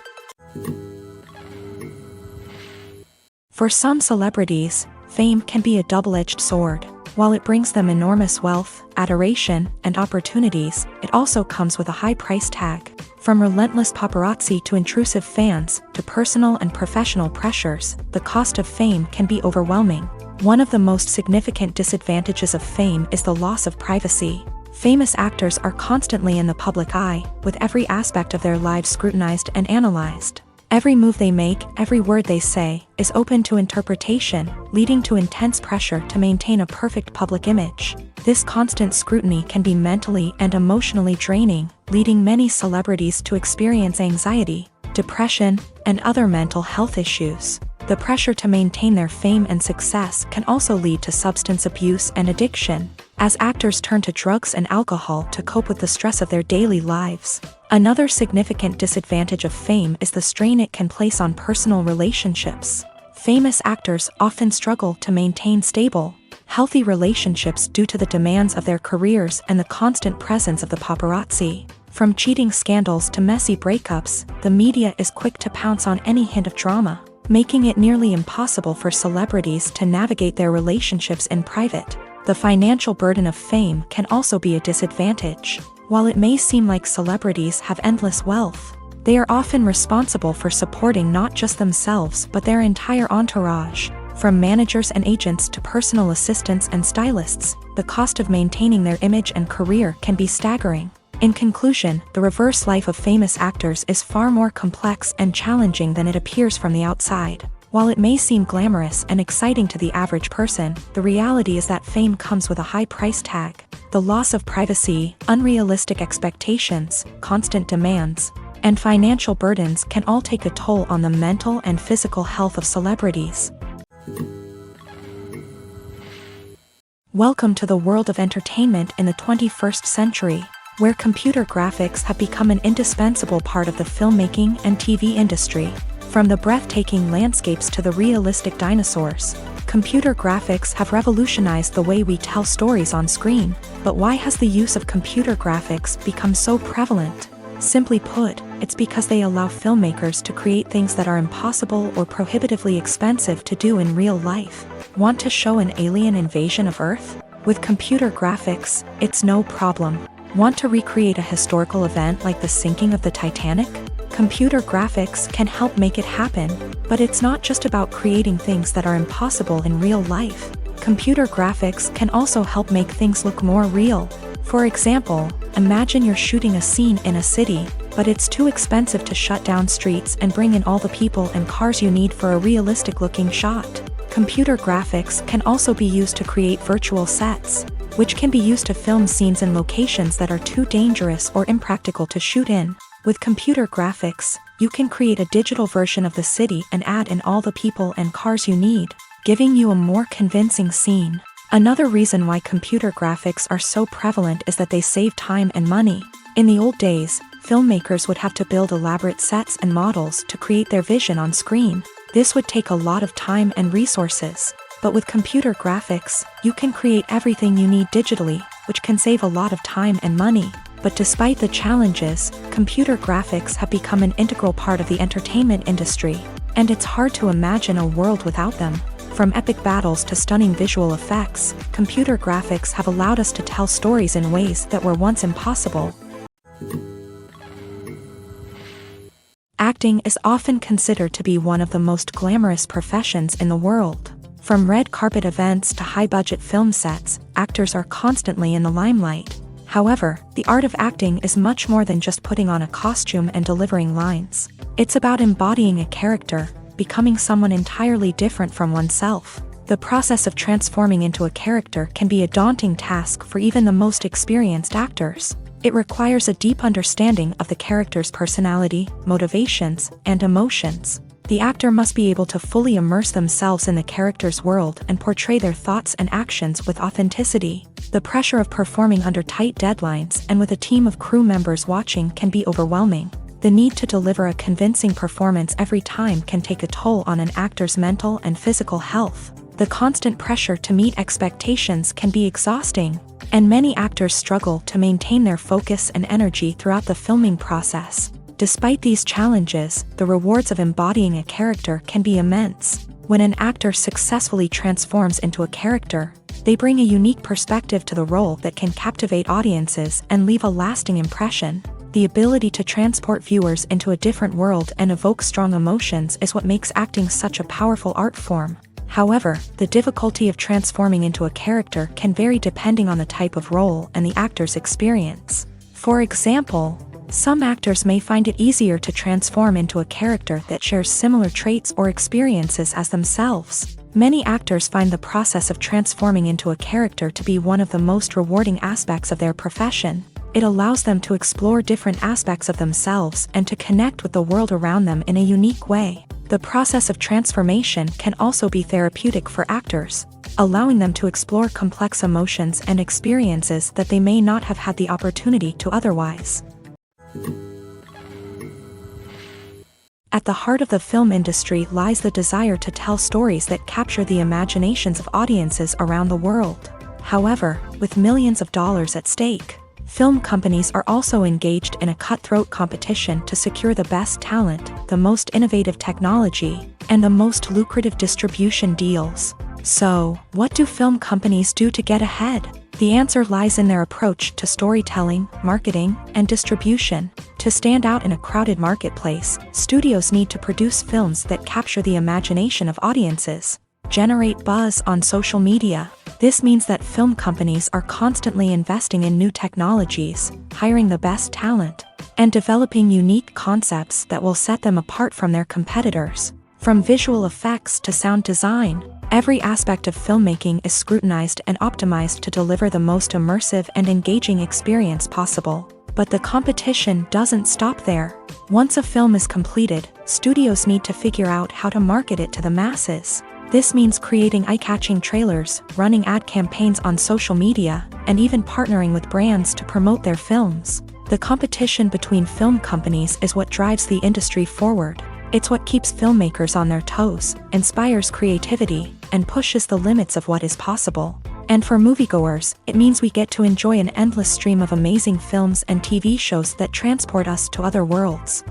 For some celebrities, fame can be a double-edged sword. While it brings them enormous wealth, adoration, and opportunities, it also comes with a high price tag. From relentless paparazzi to intrusive fans, to personal and professional pressures, the cost of fame can be overwhelming. One of the most significant disadvantages of fame is the loss of privacy. Famous actors are constantly in the public eye, with every aspect of their lives scrutinized and analyzed. Every move they make, every word they say, is open to interpretation, leading to intense pressure to maintain a perfect public image. This constant scrutiny can be mentally and emotionally draining, leading many celebrities to experience anxiety, depression, and other mental health issues. The pressure to maintain their fame and success can also lead to substance abuse and addiction, as actors turn to drugs and alcohol to cope with the stress of their daily lives. Another significant disadvantage of fame is the strain it can place on personal relationships. Famous actors often struggle to maintain stable, healthy relationships due to the demands of their careers and the constant presence of the paparazzi. From cheating scandals to messy breakups, the media is quick to pounce on any hint of drama, making it nearly impossible for celebrities to navigate their relationships in private. The financial burden of fame can also be a disadvantage. While it may seem like celebrities have endless wealth, they are often responsible for supporting not just themselves but their entire entourage. From managers and agents to personal assistants and stylists, the cost of maintaining their image and career can be staggering. In conclusion, the reverse life of famous actors is far more complex and challenging than it appears from the outside. While it may seem glamorous and exciting to the average person, the reality is that fame comes with a high price tag. The loss of privacy, unrealistic expectations, constant demands, and financial burdens can all take a toll on the mental and physical health of celebrities. Welcome to the world of entertainment in the 21st century, where computer graphics have become an indispensable part of the filmmaking and TV industry. From the breathtaking landscapes to the realistic dinosaurs, computer graphics have revolutionized the way we tell stories on screen. But why has the use of computer graphics become so prevalent? Simply put, it's because they allow filmmakers to create things that are impossible or prohibitively expensive to do in real life. Want to show an alien invasion of Earth? With computer graphics, it's no problem. Want to recreate a historical event like the sinking of the Titanic? Computer graphics can help make it happen, but it's not just about creating things that are impossible in real life. Computer graphics can also help make things look more real. For example, imagine you're shooting a scene in a city, but it's too expensive to shut down streets and bring in all the people and cars you need for a realistic-looking shot. Computer graphics can also be used to create virtual sets. which can be used to film scenes in locations that are too dangerous or impractical to shoot in. With computer graphics, you can create a digital version of the city and add in all the people and cars you need, giving you a more convincing scene. Another reason why computer graphics are so prevalent is that they save time and money. In the old days, filmmakers would have to build elaborate sets and models to create their vision on screen. This would take a lot of time and resources. But with computer graphics, you can create everything you need digitally, which can save a lot of time and money. But despite the challenges, computer graphics have become an integral part of the entertainment industry, and it's hard to imagine a world without them. From epic battles to stunning visual effects, computer graphics have allowed us to tell stories in ways that were once impossible. Acting is often considered to be one of the most glamorous professions in the world. From red carpet events to high-budget film sets, actors are constantly in the limelight. However, the art of acting is much more than just putting on a costume and delivering lines. It's about embodying a character, becoming someone entirely different from oneself. The process of transforming into a character can be a daunting task for even the most experienced actors. It requires a deep understanding of the character's personality, motivations, and emotions. The actor must be able to fully immerse themselves in the character's world and portray their thoughts and actions with authenticity. The pressure of performing under tight deadlines and with a team of crew members watching can be overwhelming. The need to deliver a convincing performance every time can take a toll on an actor's mental and physical health. The constant pressure to meet expectations can be exhausting, and many actors struggle to maintain their focus and energy throughout the filming process. Despite these challenges, the rewards of embodying a character can be immense. When an actor successfully transforms into a character, they bring a unique perspective to the role that can captivate audiences and leave a lasting impression. The ability to transport viewers into a different world and evoke strong emotions is what makes acting such a powerful art form. However, the difficulty of transforming into a character can vary depending on the type of role and the actor's experience. For example, some actors may find it easier to transform into a character that shares similar traits or experiences as themselves. Many actors find the process of transforming into a character to be one of the most rewarding aspects of their profession. It allows them to explore different aspects of themselves and to connect with the world around them in a unique way. The process of transformation can also be therapeutic for actors, allowing them to explore complex emotions and experiences that they may not have had the opportunity to otherwise. At the heart of the film industry lies the desire to tell stories that capture the imaginations of audiences around the world. However, with millions of dollars at stake, film companies are also engaged in a cutthroat competition to secure the best talent, the most innovative technology, and the most lucrative distribution deals. So, what do film companies do to get ahead? The answer lies in their approach to storytelling, marketing, and distribution. To stand out in a crowded marketplace, studios need to produce films that capture the imagination of audiences, generate buzz on social media. This means that film companies are constantly investing in new technologies, hiring the best talent, and developing unique concepts that will set them apart from their competitors. From visual effects to sound design, every aspect of filmmaking is scrutinized and optimized to deliver the most immersive and engaging experience possible. But the competition doesn't stop there. Once a film is completed, studios need to figure out how to market it to the masses. This means creating eye-catching trailers, running ad campaigns on social media, and even partnering with brands to promote their films. The competition between film companies is what drives the industry forward. It's what keeps filmmakers on their toes, inspires creativity, and pushes the limits of what is possible. And for moviegoers, it means we get to enjoy an endless stream of amazing films and TV shows that transport us to other worlds.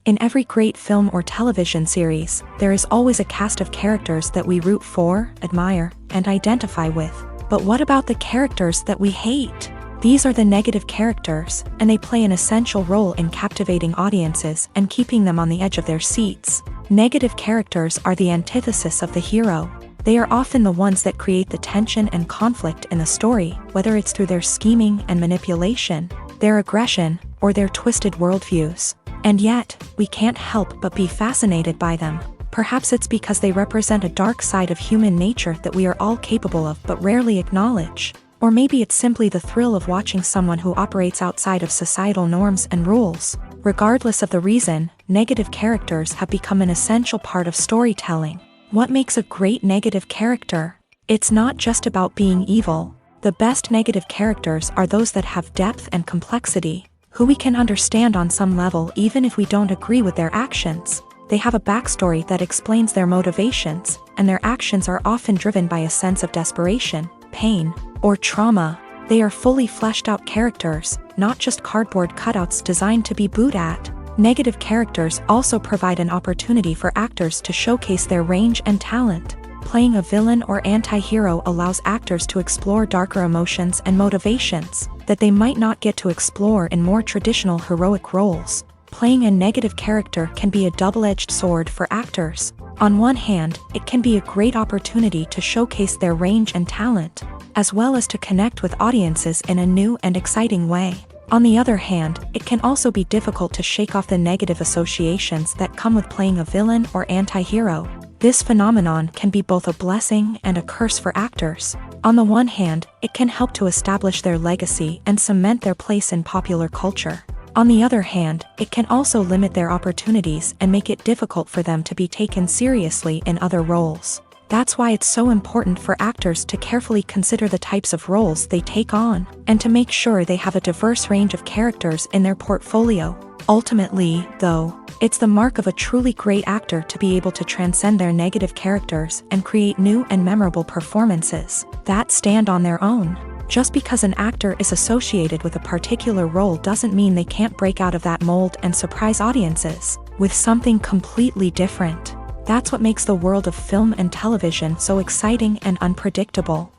In every great film or television series, there is always a cast of characters that we root for, admire, and identify with. But what about the characters that we hate? These are the negative characters, and they play an essential role in captivating audiences and keeping them on the edge of their seats. Negative characters are the antithesis of the hero. They are often the ones that create the tension and conflict in the story, whether it's through their scheming and manipulation, their aggression, or their twisted worldviews. And yet, we can't help but be fascinated by them. Perhaps it's because they represent a dark side of human nature that we are all capable of but rarely acknowledge. Or maybe it's simply the thrill of watching someone who operates outside of societal norms and rules. Regardless of the reason, negative characters have become an essential part of storytelling. What makes a great negative character? It's not just about being evil. The best negative characters are those that have depth and complexity, who we can understand on some level even if we don't agree with their actions. They have a backstory that explains their motivations, and their actions are often driven by a sense of desperation, pain, or trauma. They are fully fleshed out characters, not just cardboard cutouts designed to be booed at. Negative characters also provide an opportunity for actors to showcase their range and talent. Playing a villain or anti-hero allows actors to explore darker emotions and motivations that they might not get to explore in more traditional heroic roles. Playing a negative character can be a double-edged sword for actors. On one hand, it can be a great opportunity to showcase their range and talent, as well as to connect with audiences in a new and exciting way. On the other hand, it can also be difficult to shake off the negative associations that come with playing a villain or anti-hero. This phenomenon can be both a blessing and a curse for actors. On the one hand, it can help to establish their legacy and cement their place in popular culture. On the other hand, it can also limit their opportunities and make it difficult for them to be taken seriously in other roles. That's why it's so important for actors to carefully consider the types of roles they take on, and to make sure they have a diverse range of characters in their portfolio. Ultimately, though, it's the mark of a truly great actor to be able to transcend their negative characters and create new and memorable performances that stand on their own. Just because an actor is associated with a particular role doesn't mean they can't break out of that mold and surprise audiences with something completely different. That's what makes the world of film and television so exciting and unpredictable.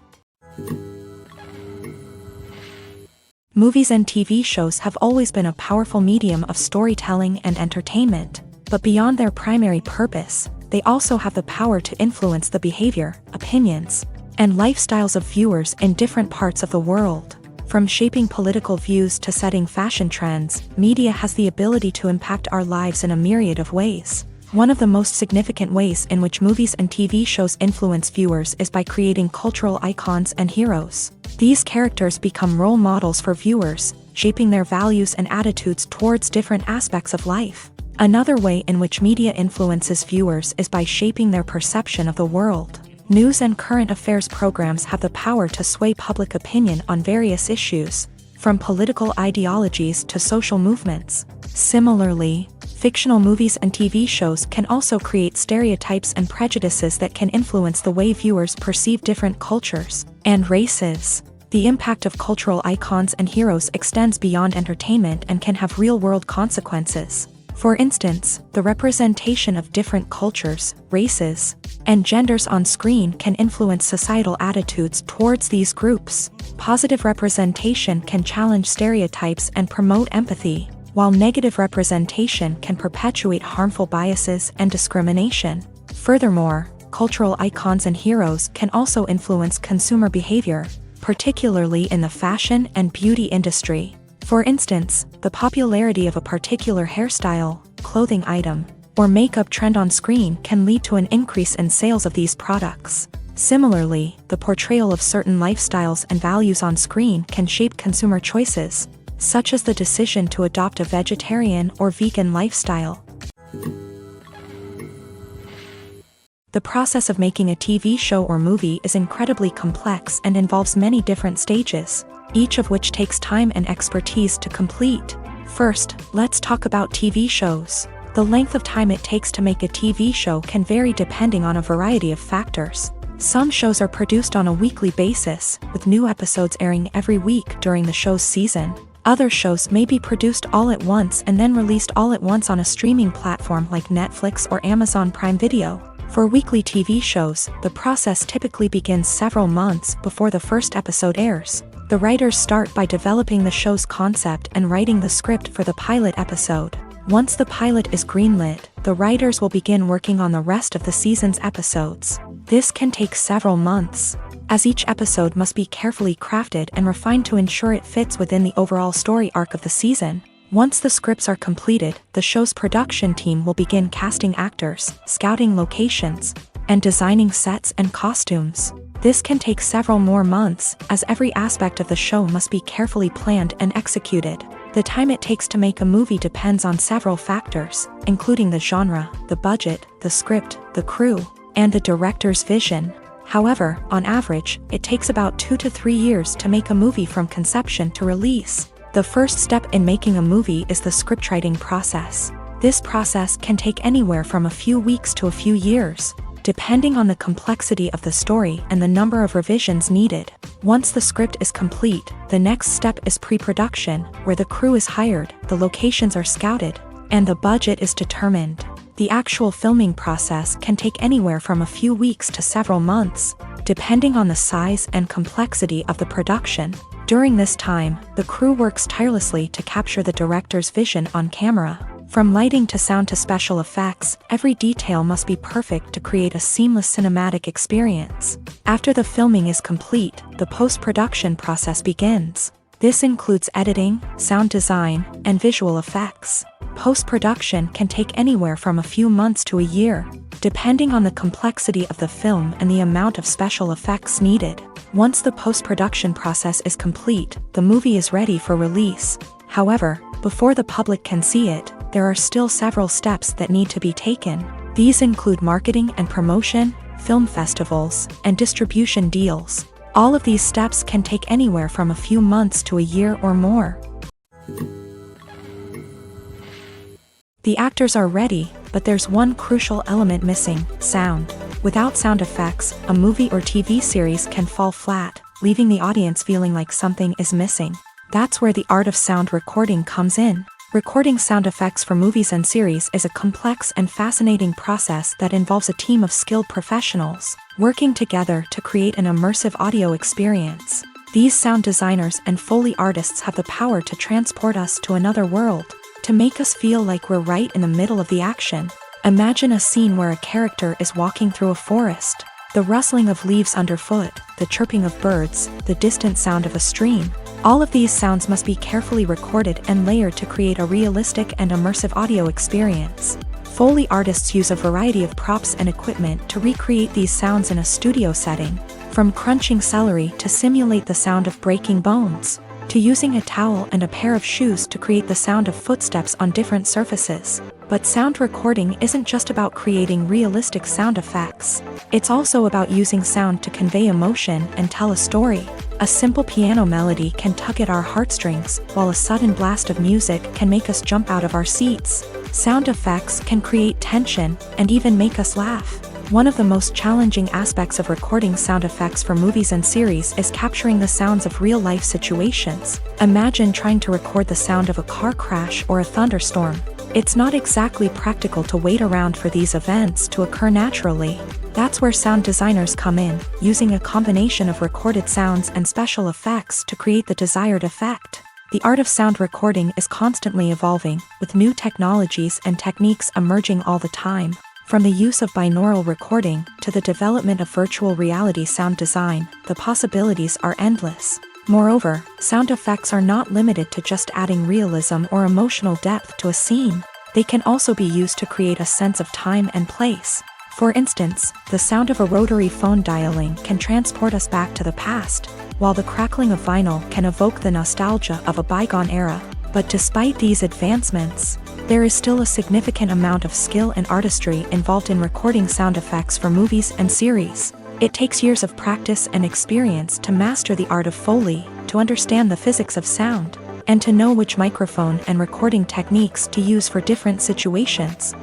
Movies and TV shows have always been a powerful medium of storytelling and entertainment, but beyond their primary purpose, they also have the power to influence the behavior, opinions, and lifestyles of viewers in different parts of the world. From shaping political views to setting fashion trends, media has the ability to impact our lives in a myriad of ways. One of the most significant ways in which movies and TV shows influence viewers is by creating cultural icons and heroes. These characters become role models for viewers, shaping their values and attitudes towards different aspects of life. Another way in which media influences viewers is by shaping their perception of the world. News and current affairs programs have the power to sway public opinion on various issues, from political ideologies to social movements. Similarly, fictional movies and TV shows can also create stereotypes and prejudices that can influence the way viewers perceive different cultures and races. The impact of cultural icons and heroes extends beyond entertainment and can have real-world consequences. For instance, the representation of different cultures, races, and genders on screen can influence societal attitudes towards these groups. Positive representation can challenge stereotypes and promote empathy, while negative representation can perpetuate harmful biases and discrimination. Furthermore, cultural icons and heroes can also influence consumer behavior, particularly in the fashion and beauty industry. For instance, the popularity of a particular hairstyle, clothing item, or makeup trend on screen can lead to an increase in sales of these products. Similarly, the portrayal of certain lifestyles and values on screen can shape consumer choices, such as the decision to adopt a vegetarian or vegan lifestyle. The process of making a TV show or movie is incredibly complex and involves many different stages, each of which takes time and expertise to complete. First, let's talk about TV shows. The length of time it takes to make a TV show can vary depending on a variety of factors. Some shows are produced on a weekly basis, with new episodes airing every week during the show's season. Other shows may be produced all at once and then released all at once on a streaming platform like Netflix or Amazon Prime Video. For weekly TV shows, the process typically begins several months before the first episode airs. The writers start by developing the show's concept and writing the script for the pilot episode. Once the pilot is greenlit, the writers will begin working on the rest of the season's episodes. This can take several months, as each episode must be carefully crafted and refined to ensure it fits within the overall story arc of the season. Once the scripts are completed, the show's production team will begin casting actors, scouting locations, and designing sets and costumes. This can take several more months, as every aspect of the show must be carefully planned and executed. The time it takes to make a movie depends on several factors, including the genre, the budget, the script, the crew, and the director's vision. However, on average, it takes about 2 to 3 years to make a movie from conception to release. The first step in making a movie is the scriptwriting process. This process can take anywhere from a few weeks to a few years, depending on the complexity of the story and the number of revisions needed. Once the script is complete, the next step is pre-production, where the crew is hired, the locations are scouted, and the budget is determined. The actual filming process can take anywhere from a few weeks to several months, depending on the size and complexity of the production. During this time, the crew works tirelessly to capture the director's vision on camera. From lighting to sound to special effects, every detail must be perfect to create a seamless cinematic experience. After the filming is complete, the post-production process begins. This includes editing, sound design, and visual effects. Post-production can take anywhere from a few months to a year, depending on the complexity of the film and the amount of special effects needed. Once the post-production process is complete, the movie is ready for release. However, before the public can see it, there are still several steps that need to be taken. These include marketing and promotion, film festivals, and distribution deals. All of these steps can take anywhere from a few months to a year or more. The actors are ready, but there's one crucial element missing: sound. Without sound effects, a movie or TV series can fall flat, leaving the audience feeling like something is missing. That's where the art of sound recording comes in. Recording sound effects for movies and series is a complex and fascinating process that involves a team of skilled professionals working together to create an immersive audio experience. These sound designers and Foley artists have the power to transport us to another world, to make us feel like we're right in the middle of the action. Imagine a scene where a character is walking through a forest. The rustling of leaves underfoot, the chirping of birds, the distant sound of a stream. All of these sounds must be carefully recorded and layered to create a realistic and immersive audio experience. Foley artists use a variety of props and equipment to recreate these sounds in a studio setting, from crunching celery to simulate the sound of breaking bones, to using a towel and a pair of shoes to create the sound of footsteps on different surfaces. But sound recording isn't just about creating realistic sound effects. It's also about using sound to convey emotion and tell a story. A simple piano melody can tug at our heartstrings, while a sudden blast of music can make us jump out of our seats. Sound effects can create tension and even make us laugh. One of the most challenging aspects of recording sound effects for movies and series is capturing the sounds of real-life situations. Imagine trying to record the sound of a car crash or a thunderstorm. It's not exactly practical to wait around for these events to occur naturally. That's where sound designers come in, using a combination of recorded sounds and special effects to create the desired effect. The art of sound recording is constantly evolving, with new technologies and techniques emerging all the time. From the use of binaural recording to the development of virtual reality sound design, the possibilities are endless. Moreover, sound effects are not limited to just adding realism or emotional depth to a scene. They can also be used to create a sense of time and place. For instance, the sound of a rotary phone dialing can transport us back to the past, while the crackling of vinyl can evoke the nostalgia of a bygone era. But despite these advancements, there is still a significant amount of skill and artistry involved in recording sound effects for movies and series. It takes years of practice and experience to master the art of Foley, to understand the physics of sound, and to know which microphone and recording techniques to use for different situations.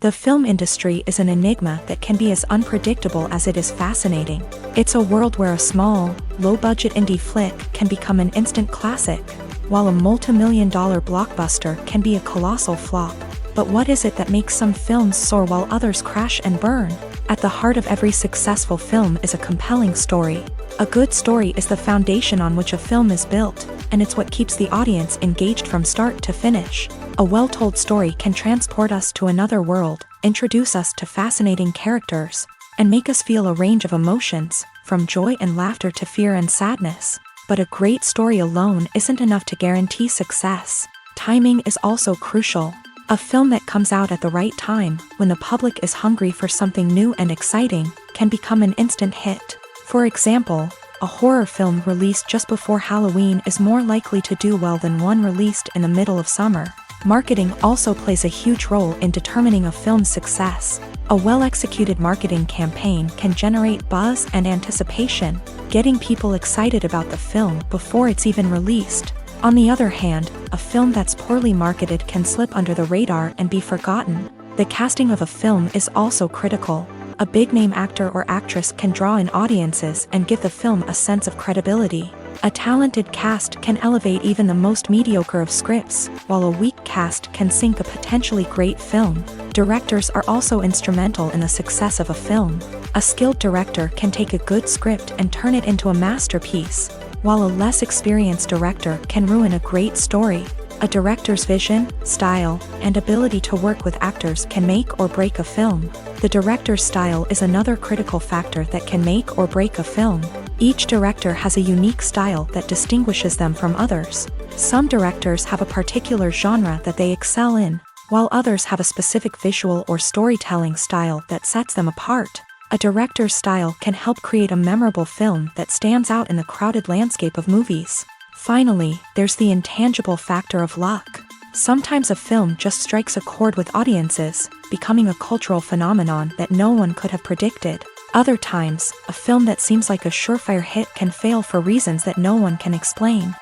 The film industry is an enigma that can be as unpredictable as it is fascinating. It's a world where a small, low-budget indie flick can become an instant classic, while a multi-million-dollar blockbuster can be a colossal flop. But what is it that makes some films soar while others crash and burn? At the heart of every successful film is a compelling story. A good story is the foundation on which a film is built, and it's what keeps the audience engaged from start to finish. A well-told story can transport us to another world, introduce us to fascinating characters, and make us feel a range of emotions, from joy and laughter to fear and sadness. But a great story alone isn't enough to guarantee success. Timing is also crucial. A film that comes out at the right time, when the public is hungry for something new and exciting, can become an instant hit. For example, a horror film released just before Halloween is more likely to do well than one released in the middle of summer. Marketing also plays a huge role in determining a film's success. A well-executed marketing campaign can generate buzz and anticipation, getting people excited about the film before it's even released. On the other hand, a film that's poorly marketed can slip under the radar and be forgotten. The casting of a film is also critical. A big-name actor or actress can draw in audiences and give the film a sense of credibility. A talented cast can elevate even the most mediocre of scripts, while a weak cast can sink a potentially great film. Directors are also instrumental in the success of a film. A skilled director can take a good script and turn it into a masterpiece, while a less experienced director can ruin a great story. A director's vision, style, and ability to work with actors can make or break a film. The director's style is another critical factor that can make or break a film. Each director has a unique style that distinguishes them from others. Some directors have a particular genre that they excel in, while others have a specific visual or storytelling style that sets them apart. A director's style can help create a memorable film that stands out in the crowded landscape of movies. Finally, there's the intangible factor of luck. Sometimes a film just strikes a chord with audiences, becoming a cultural phenomenon that no one could have predicted. Other times, a film that seems like a surefire hit can fail for reasons that no one can explain.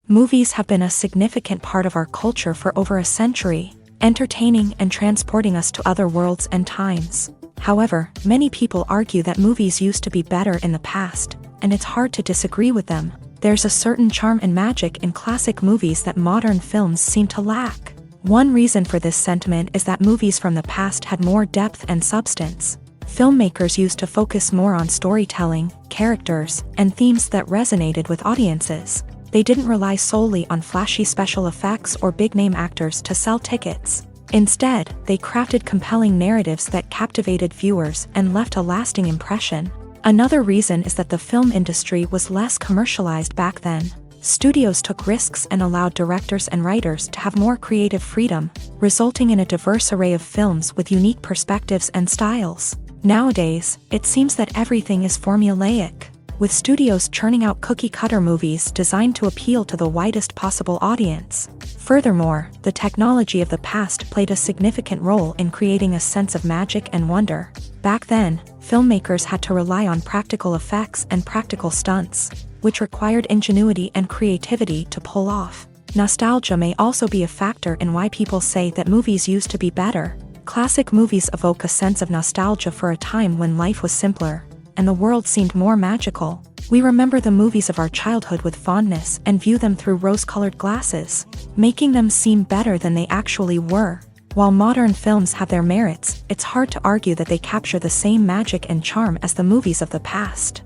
Movies have been a significant part of our culture for over a century, entertaining and transporting us to other worlds and times. However, many people argue that movies used to be better in the past, and it's hard to disagree with them. There's a certain charm and magic in classic movies that modern films seem to lack. One reason for this sentiment is that movies from the past had more depth and substance. Filmmakers used to focus more on storytelling, characters, and themes that resonated with audiences. They didn't rely solely on flashy special effects or big-name actors to sell tickets. Instead, they crafted compelling narratives that captivated viewers and left a lasting impression. Another reason is that the film industry was less commercialized back then. Studios took risks and allowed directors and writers to have more creative freedom, resulting in a diverse array of films with unique perspectives and styles. Nowadays, it seems that everything is formulaic, with studios churning out cookie-cutter movies designed to appeal to the widest possible audience. Furthermore, the technology of the past played a significant role in creating a sense of magic and wonder. Back then, filmmakers had to rely on practical effects and practical stunts, which required ingenuity and creativity to pull off. Nostalgia may also be a factor in why people say that movies used to be better. Classic movies evoke a sense of nostalgia for a time when life was simpler, and the world seemed more magical. We remember the movies of our childhood with fondness and view them through rose-colored glasses, making them seem better than they actually were. While modern films have their merits, it's hard to argue that they capture the same magic and charm as the movies of the past.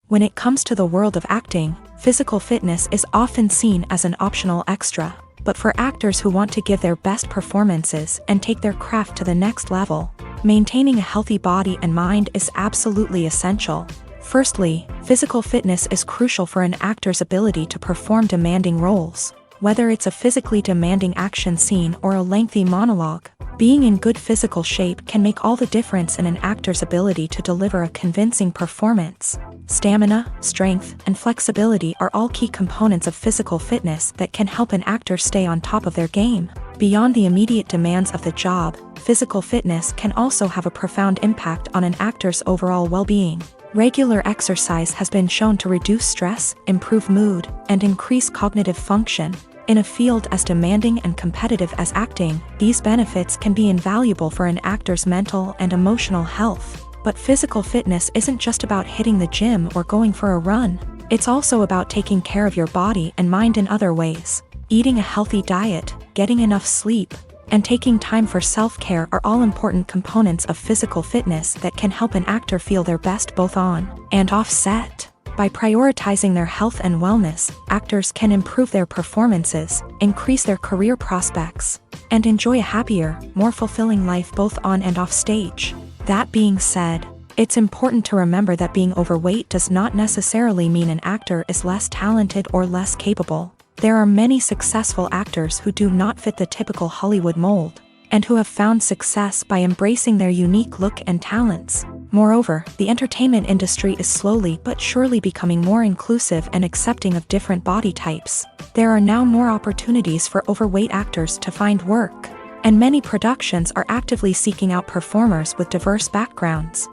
When it comes to the world of acting, physical fitness is often seen as an optional extra. But for actors who want to give their best performances and take their craft to the next level, maintaining a healthy body and mind is absolutely essential. Firstly, physical fitness is crucial for an actor's ability to perform demanding roles. Whether it's a physically demanding action scene or a lengthy monologue, being in good physical shape can make all the difference in an actor's ability to deliver a convincing performance. Stamina, strength, and flexibility are all key components of physical fitness that can help an actor stay on top of their game. Beyond the immediate demands of the job, physical fitness can also have a profound impact on an actor's overall well-being. Regular exercise has been shown to reduce stress, improve mood, and increase cognitive function. In a field as demanding and competitive as acting, these benefits can be invaluable for an actor's mental and emotional health. But physical fitness isn't just about hitting the gym or going for a run. It's also about taking care of your body and mind in other ways. Eating a healthy diet, getting enough sleep, and taking time for self-care are all important components of physical fitness that can help an actor feel their best both on and off set. By prioritizing their health and wellness, actors can improve their performances, increase their career prospects, and enjoy a happier, more fulfilling life both on and off stage. That being said, it's important to remember that being overweight does not necessarily mean an actor is less talented or less capable. There are many successful actors who do not fit the typical Hollywood mold, and who have found success by embracing their unique look and talents. Moreover, the entertainment industry is slowly but surely becoming more inclusive and accepting of different body types. There are now more opportunities for overweight actors to find work, and many productions are actively seeking out performers with diverse backgrounds.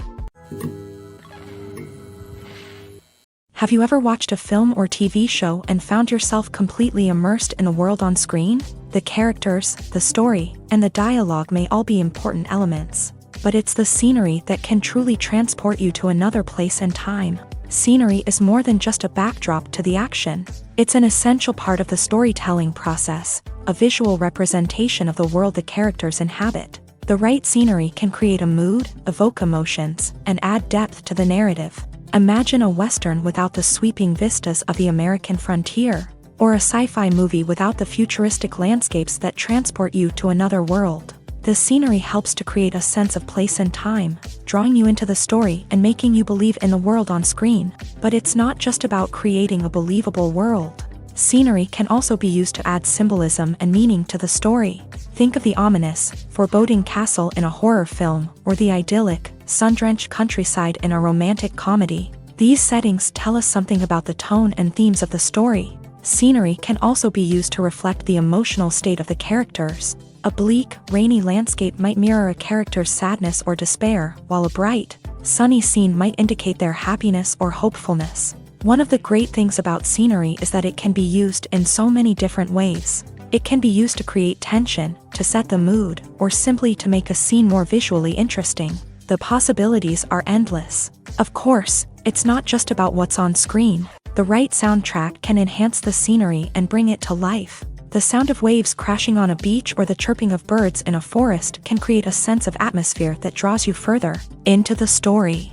Have you ever watched a film or TV show and found yourself completely immersed in the world on screen? The characters, the story, and the dialogue may all be important elements, but it's the scenery that can truly transport you to another place and time. Scenery is more than just a backdrop to the action. It's an essential part of the storytelling process, a visual representation of the world the characters inhabit. The right scenery can create a mood, evoke emotions, and add depth to the narrative. Imagine a Western without the sweeping vistas of the American frontier, or a sci-fi movie without the futuristic landscapes that transport you to another world. The scenery helps to create a sense of place and time, drawing you into the story and making you believe in the world on screen. But it's not just about creating a believable world. Scenery can also be used to add symbolism and meaning to the story. Think of the ominous, foreboding castle in a horror film, or the idyllic, sun-drenched countryside in a romantic comedy. These settings tell us something about the tone and themes of the story. Scenery can also be used to reflect the emotional state of the characters. A bleak, rainy landscape might mirror a character's sadness or despair, while a bright, sunny scene might indicate their happiness or hopefulness. One of the great things about scenery is that it can be used in so many different ways. It can be used to create tension, to set the mood, or simply to make a scene more visually interesting. The possibilities are endless. Of course, it's not just about what's on screen. The right soundtrack can enhance the scenery and bring it to life. The sound of waves crashing on a beach or the chirping of birds in a forest can create a sense of atmosphere that draws you further into the story.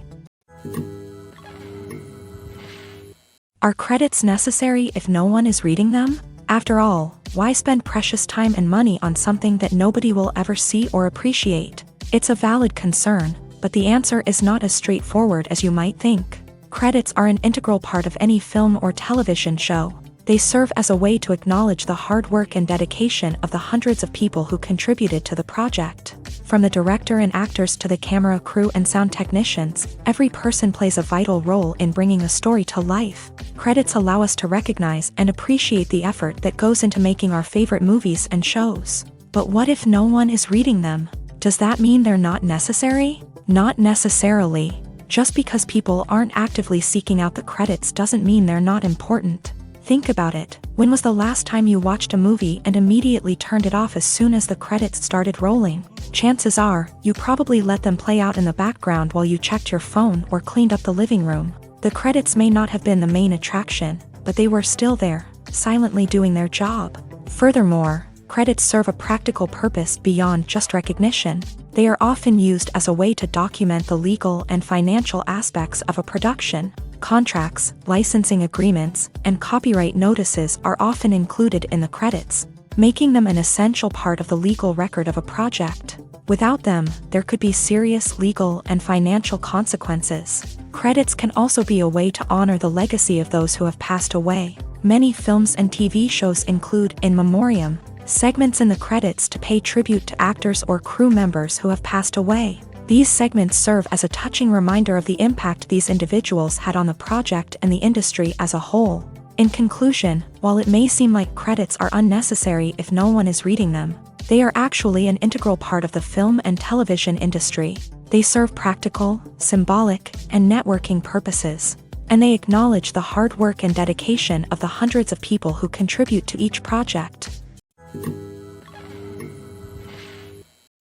Are credits necessary if no one is reading them? After all, why spend precious time and money on something that nobody will ever see or appreciate? It's a valid concern, but the answer is not as straightforward as you might think. Credits are an integral part of any film or television show. They serve as a way to acknowledge the hard work and dedication of the hundreds of people who contributed to the project. From the director and actors to the camera crew and sound technicians, every person plays a vital role in bringing a story to life. Credits allow us to recognize and appreciate the effort that goes into making our favorite movies and shows. But what if no one is reading them? Does that mean they're not necessary? Not necessarily. Just because people aren't actively seeking out the credits doesn't mean they're not important. Think about it. When was the last time you watched a movie and immediately turned it off as soon as the credits started rolling? Chances are, you probably let them play out in the background while you checked your phone or cleaned up the living room. The credits may not have been the main attraction, but they were still there, silently doing their job. Furthermore, credits serve a practical purpose beyond just recognition. They are often used as a way to document the legal and financial aspects of a production. Contracts, licensing agreements, and copyright notices are often included in the credits, making them an essential part of the legal record of a project. Without them, there could be serious legal and financial consequences. Credits can also be a way to honor the legacy of those who have passed away. Many films and TV shows include in memoriam segments in the credits to pay tribute to actors or crew members who have passed away. These segments serve as a touching reminder of the impact these individuals had on the project and the industry as a whole. In conclusion, while it may seem like credits are unnecessary if no one is reading them, they are actually an integral part of the film and television industry. They serve practical, symbolic, and networking purposes, and they acknowledge the hard work and dedication of the hundreds of people who contribute to each project.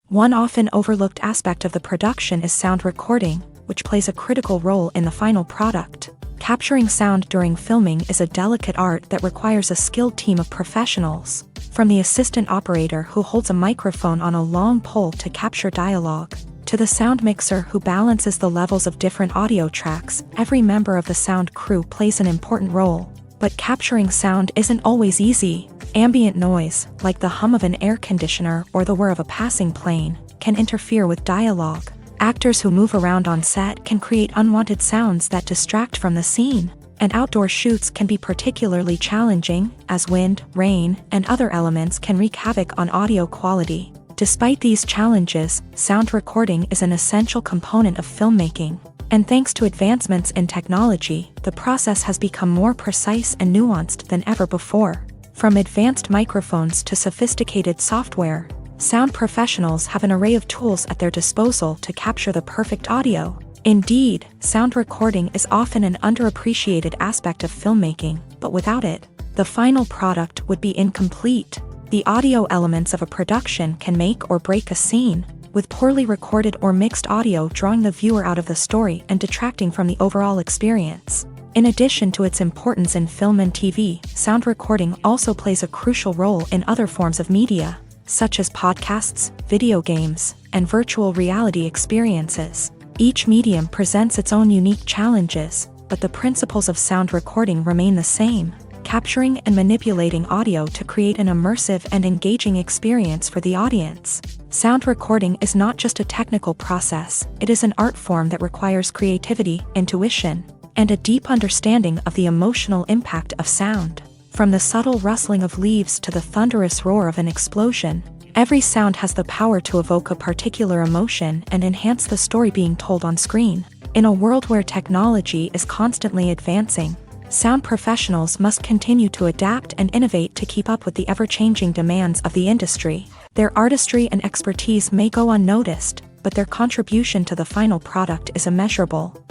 One often overlooked aspect of the production is sound recording, which plays a critical role in the final product. Capturing sound during filming is a delicate art that requires a skilled team of professionals. From the assistant operator who holds a microphone on a long pole to capture dialogue, to the sound mixer who balances the levels of different audio tracks, every member of the sound crew plays an important role. But capturing sound isn't always easy. Ambient noise, like the hum of an air conditioner or the whir of a passing plane, can interfere with dialogue. Actors who move around on set can create unwanted sounds that distract from the scene, and outdoor shoots can be particularly challenging, as wind, rain, and other elements can wreak havoc on audio quality. Despite these challenges, sound recording is an essential component of filmmaking, and thanks to advancements in technology, the process has become more precise and nuanced than ever before. From advanced microphones to sophisticated software, sound professionals have an array of tools at their disposal to capture the perfect audio. Indeed, sound recording is often an underappreciated aspect of filmmaking, but without it, the final product would be incomplete. The audio elements of a production can make or break a scene, with poorly recorded or mixed audio drawing the viewer out of the story and detracting from the overall experience. In addition to its importance in film and TV, sound recording also plays a crucial role in other forms of media, such as podcasts, video games, and virtual reality experiences. Each medium presents its own unique challenges, but the principles of sound recording remain the same: capturing and manipulating audio to create an immersive and engaging experience for the audience. Sound recording is not just a technical process, it is an art form that requires creativity, intuition, and a deep understanding of the emotional impact of sound. From the subtle rustling of leaves to the thunderous roar of an explosion, every sound has the power to evoke a particular emotion and enhance the story being told on screen. In a world where technology is constantly advancing, sound professionals must continue to adapt and innovate to keep up with the ever-changing demands of the industry. Their artistry and expertise may go unnoticed, but their contribution to the final product is immeasurable.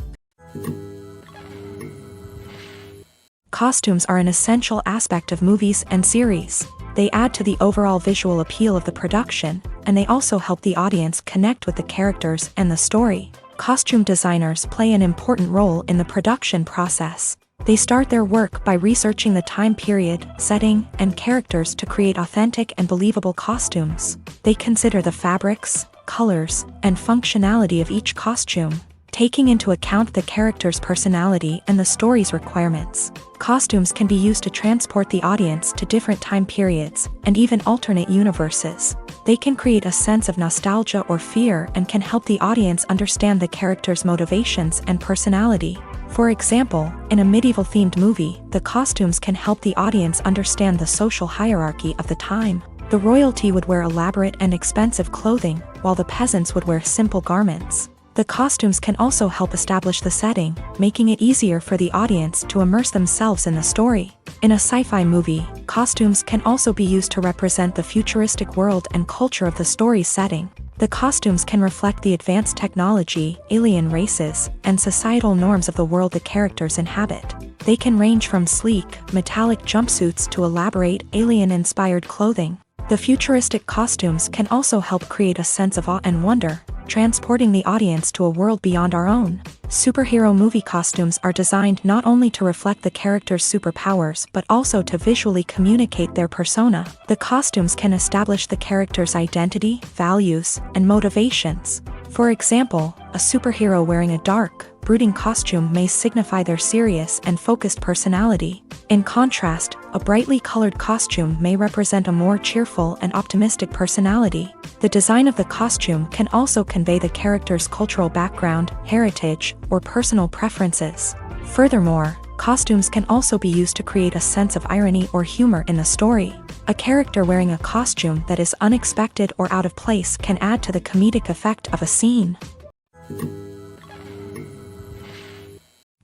Costumes are an essential aspect of movies and series. They add to the overall visual appeal of the production, and they also help the audience connect with the characters and the story. Costume designers play an important role in the production process. They start their work by researching the time period, setting, and characters to create authentic and believable costumes. They consider the fabrics, colors, and functionality of each costume, taking into account the character's personality and the story's requirements. Costumes can be used to transport the audience to different time periods and even alternate universes. They can create a sense of nostalgia or fear and can help the audience understand the character's motivations and personality. For example, in a medieval-themed movie, the costumes can help the audience understand the social hierarchy of the time. The royalty would wear elaborate and expensive clothing, while the peasants would wear simple garments. The costumes can also help establish the setting, making it easier for the audience to immerse themselves in the story. In a sci-fi movie, costumes can also be used to represent the futuristic world and culture of the story's setting. The costumes can reflect the advanced technology, alien races, and societal norms of the world the characters inhabit. They can range from sleek, metallic jumpsuits to elaborate, alien-inspired clothing. The futuristic costumes can also help create a sense of awe and wonder, transporting the audience to a world beyond our own. Superhero movie costumes are designed not only to reflect the character's superpowers but also to visually communicate their persona. The costumes can establish the character's identity, values, and motivations. For example, a superhero wearing a dark, brooding costume may signify their serious and focused personality. In contrast, a brightly colored costume may represent a more cheerful and optimistic personality. The design of the costume can also convey the character's cultural background, heritage, or personal preferences. Furthermore, costumes can also be used to create a sense of irony or humor in the story. A character wearing a costume that is unexpected or out of place can add to the comedic effect of a scene.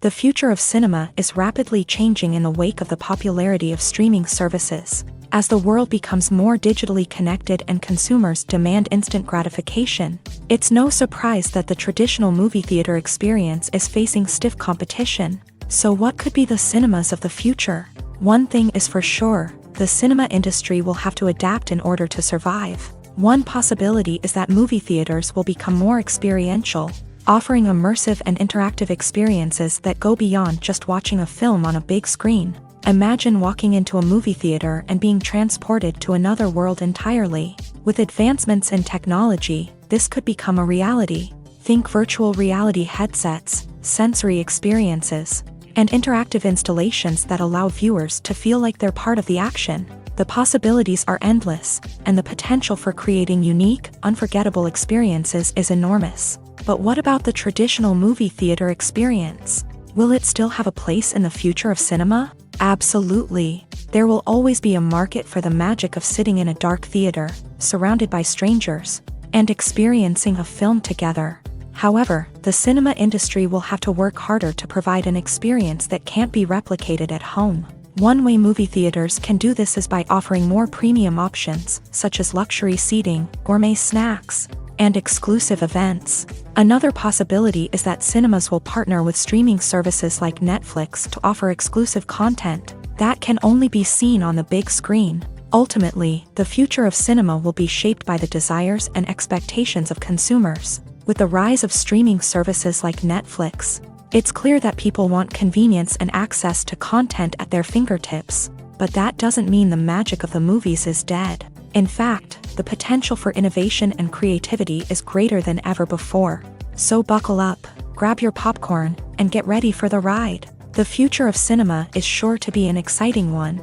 The future of cinema is rapidly changing in the wake of the popularity of streaming services. As the world becomes more digitally connected and consumers demand instant gratification, it's no surprise that the traditional movie theater experience is facing stiff competition. So what could be the cinemas of the future? One thing is for sure, the cinema industry will have to adapt in order to survive. One possibility is that movie theaters will become more experiential, offering immersive and interactive experiences that go beyond just watching a film on a big screen. Imagine walking into a movie theater and being transported to another world entirely. With advancements in technology, this could become a reality. Think virtual reality headsets, sensory experiences, and interactive installations that allow viewers to feel like they're part of the action. The possibilities are endless, and the potential for creating unique, unforgettable experiences is enormous. But what about the traditional movie theater experience? Will it still have a place in the future of cinema? Absolutely. There will always be a market for the magic of sitting in a dark theater, surrounded by strangers, and experiencing a film together. However, the cinema industry will have to work harder to provide an experience that can't be replicated at home. One way movie theaters can do this is by offering more premium options, such as luxury seating, gourmet snacks, and exclusive events. Another possibility is that cinemas will partner with streaming services like Netflix to offer exclusive content that can only be seen on the big screen. Ultimately, the future of cinema will be shaped by the desires and expectations of consumers. With the rise of streaming services like Netflix, it's clear that people want convenience and access to content at their fingertips. But that doesn't mean the magic of the movies is dead. In fact, the potential for innovation and creativity is greater than ever before. So buckle up, grab your popcorn, and get ready for the ride. The future of cinema is sure to be an exciting one.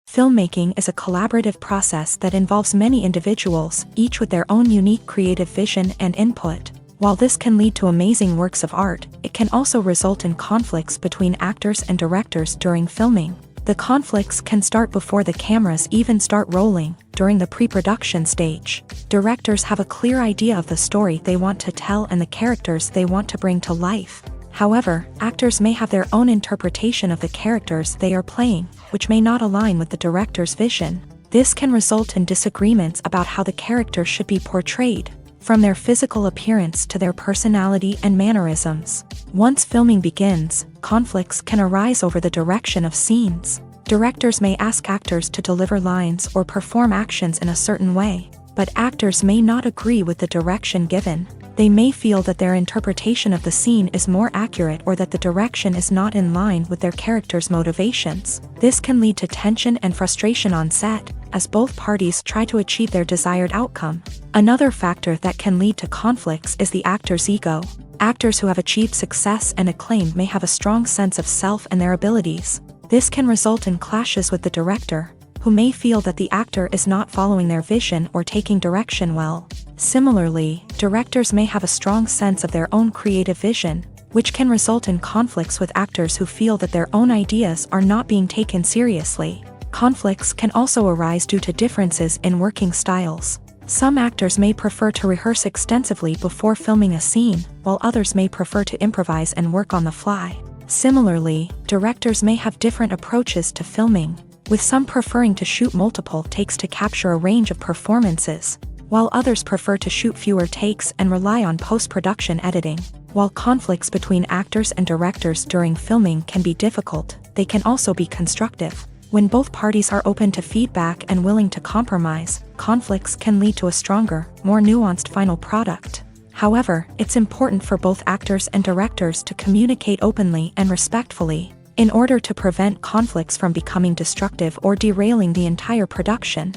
Filmmaking is a collaborative process that involves many individuals, each with their own unique creative vision and input. While this can lead to amazing works of art, it can also result in conflicts between actors and directors during filming. The conflicts can start before the cameras even start rolling, during the pre-production stage. Directors have a clear idea of the story they want to tell and the characters they want to bring to life. However, actors may have their own interpretation of the characters they are playing, which may not align with the director's vision. This can result in disagreements about how the character should be portrayed, from their physical appearance to their personality and mannerisms. Once filming begins, conflicts can arise over the direction of scenes. Directors may ask actors to deliver lines or perform actions in a certain way, but actors may not agree with the direction given. They may feel that their interpretation of the scene is more accurate or that the direction is not in line with their character's motivations. This can lead to tension and frustration on set, as both parties try to achieve their desired outcome. Another factor that can lead to conflicts is the actor's ego. Actors who have achieved success and acclaim may have a strong sense of self and their abilities. This can result in clashes with the director, who may feel that the actor is not following their vision or taking direction well. Similarly, directors may have a strong sense of their own creative vision, which can result in conflicts with actors who feel that their own ideas are not being taken seriously. Conflicts can also arise due to differences in working styles. Some actors may prefer to rehearse extensively before filming a scene, while others may prefer to improvise and work on the fly. Similarly, directors may have different approaches to filming, with some preferring to shoot multiple takes to capture a range of performances, while others prefer to shoot fewer takes and rely on post-production editing. While conflicts between actors and directors during filming can be difficult, they can also be constructive. When both parties are open to feedback and willing to compromise, conflicts can lead to a stronger, more nuanced final product. However, it's important for both actors and directors to communicate openly and respectfully, in order to prevent conflicts from becoming destructive or derailing the entire production.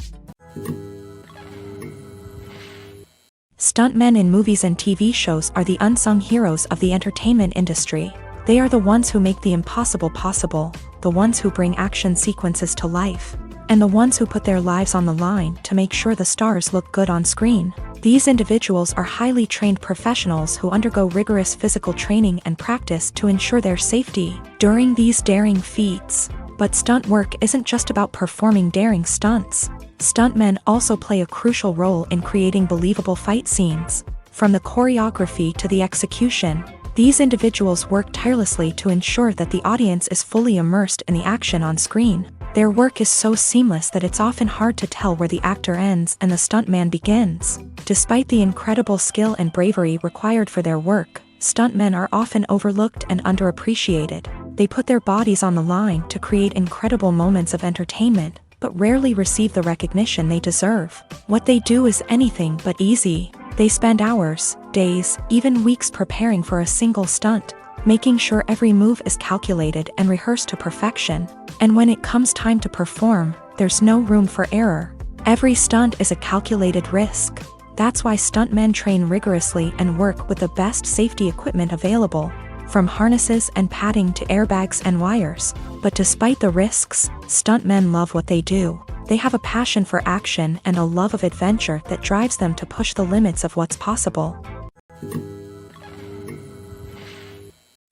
Stuntmen in movies and TV shows are the unsung heroes of the entertainment industry. They are the ones who make the impossible possible, the ones who bring action sequences to life, and the ones who put their lives on the line to make sure the stars look good on screen. These individuals are highly trained professionals who undergo rigorous physical training and practice to ensure their safety during these daring feats. But stunt work isn't just about performing daring stunts. Stuntmen also play a crucial role in creating believable fight scenes. From the choreography to the execution, these individuals work tirelessly to ensure that the audience is fully immersed in the action on screen. Their work is so seamless that it's often hard to tell where the actor ends and the stuntman begins. Despite the incredible skill and bravery required for their work, stuntmen are often overlooked and underappreciated. They put their bodies on the line to create incredible moments of entertainment, but rarely receive the recognition they deserve. What they do is anything but easy. They spend hours, days, even weeks preparing for a single stunt, making sure every move is calculated and rehearsed to perfection. And when it comes time to perform, there's no room for error. Every stunt is a calculated risk. That's why stuntmen train rigorously and work with the best safety equipment available. from harnesses and padding to airbags and wires. But despite the risks, stuntmen love what they do. They have a passion for action and a love of adventure that drives them to push the limits of what's possible.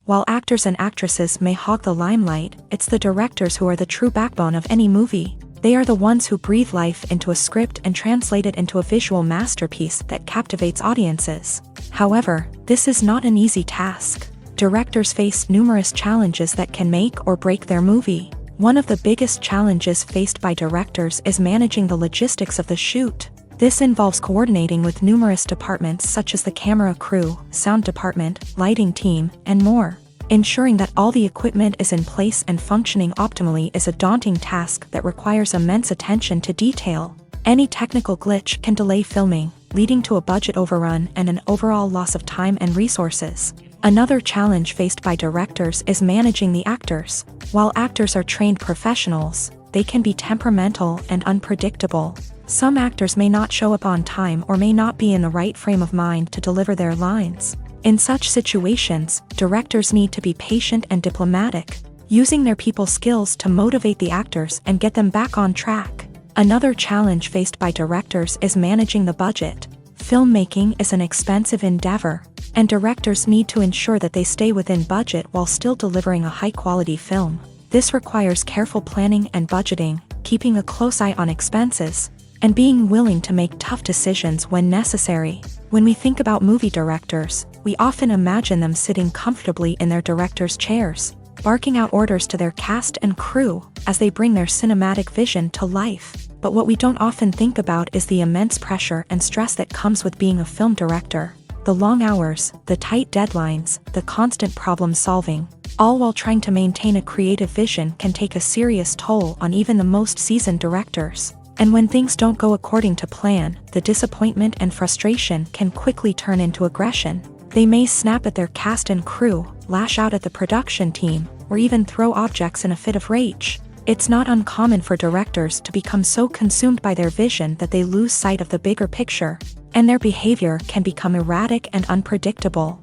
While actors and actresses may hog the limelight, it's the directors who are the true backbone of any movie. They are the ones who breathe life into a script and translate it into a visual masterpiece that captivates audiences. However, this is not an easy task. Directors face numerous challenges that can make or break their movie. One of the biggest challenges faced by directors is managing the logistics of the shoot. This involves coordinating with numerous departments such as the camera crew, sound department, lighting team, and more. Ensuring that all the equipment is in place and functioning optimally is a daunting task that requires immense attention to detail. Any technical glitch can delay filming, leading to a budget overrun and an overall loss of time and resources. Another challenge faced by directors is managing the actors. While actors are trained professionals, they can be temperamental and unpredictable. Some actors may not show up on time or may not be in the right frame of mind to deliver their lines. In such situations, directors need to be patient and diplomatic, using their people skills to motivate the actors and get them back on track. Another challenge faced by directors is managing the budget. Filmmaking is an expensive endeavor, and directors need to ensure that they stay within budget while still delivering a high-quality film. This requires careful planning and budgeting, keeping a close eye on expenses, and being willing to make tough decisions when necessary. When we think about movie directors, we often imagine them sitting comfortably in their director's chairs, barking out orders to their cast and crew as they bring their cinematic vision to life. But what we don't often think about is the immense pressure and stress that comes with being a film director. The long hours, the tight deadlines, the constant problem solving, all while trying to maintain a creative vision can take a serious toll on even the most seasoned directors. And when things don't go according to plan, the disappointment and frustration can quickly turn into aggression. They may snap at their cast and crew, lash out at the production team, or even throw objects in a fit of rage. It's not uncommon for directors to become so consumed by their vision that they lose sight of the bigger picture, and their behavior can become erratic and unpredictable.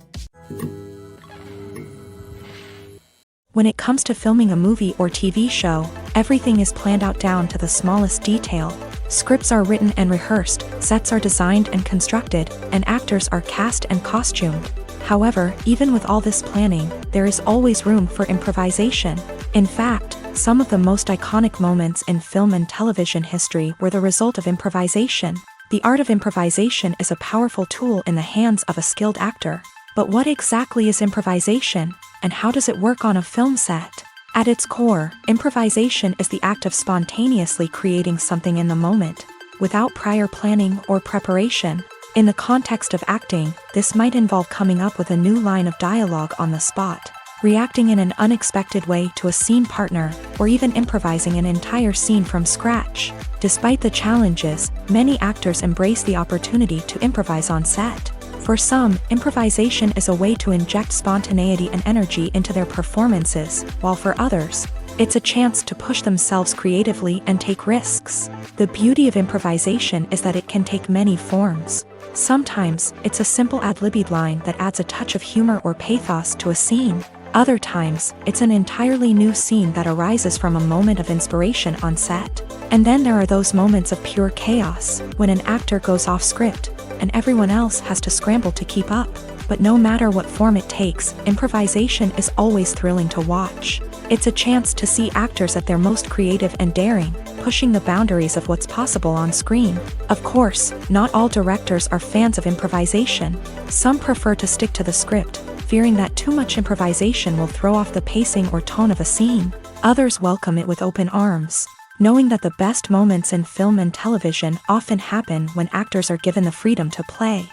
When it comes to filming a movie or TV show, everything is planned out down to the smallest detail. Scripts are written and rehearsed, sets are designed and constructed, and actors are cast and costumed. However, even with all this planning, there is always room for improvisation. In fact, some of the most iconic moments in film and television history were the result of improvisation. The art of improvisation is a powerful tool in the hands of a skilled actor. But what exactly is improvisation, and how does it work on a film set? At its core, improvisation is the act of spontaneously creating something in the moment, without prior planning or preparation. In the context of acting, this might involve coming up with a new line of dialogue on the spot, reacting in an unexpected way to a scene partner, or even improvising an entire scene from scratch. Despite the challenges, many actors embrace the opportunity to improvise on set. For some, improvisation is a way to inject spontaneity and energy into their performances, while for others, it's a chance to push themselves creatively and take risks. The beauty of improvisation is that it can take many forms. Sometimes, it's a simple ad-libbed line that adds a touch of humor or pathos to a scene. Other times, it's an entirely new scene that arises from a moment of inspiration on set. And then there are those moments of pure chaos, when an actor goes off script, and everyone else has to scramble to keep up. But no matter what form it takes, improvisation is always thrilling to watch. It's a chance to see actors at their most creative and daring, pushing the boundaries of what's possible on screen. Of course, not all directors are fans of improvisation. Some prefer to stick to the script, fearing that too much improvisation will throw off the pacing or tone of a scene. Others welcome it with open arms, knowing that the best moments in film and television often happen when actors are given the freedom to play.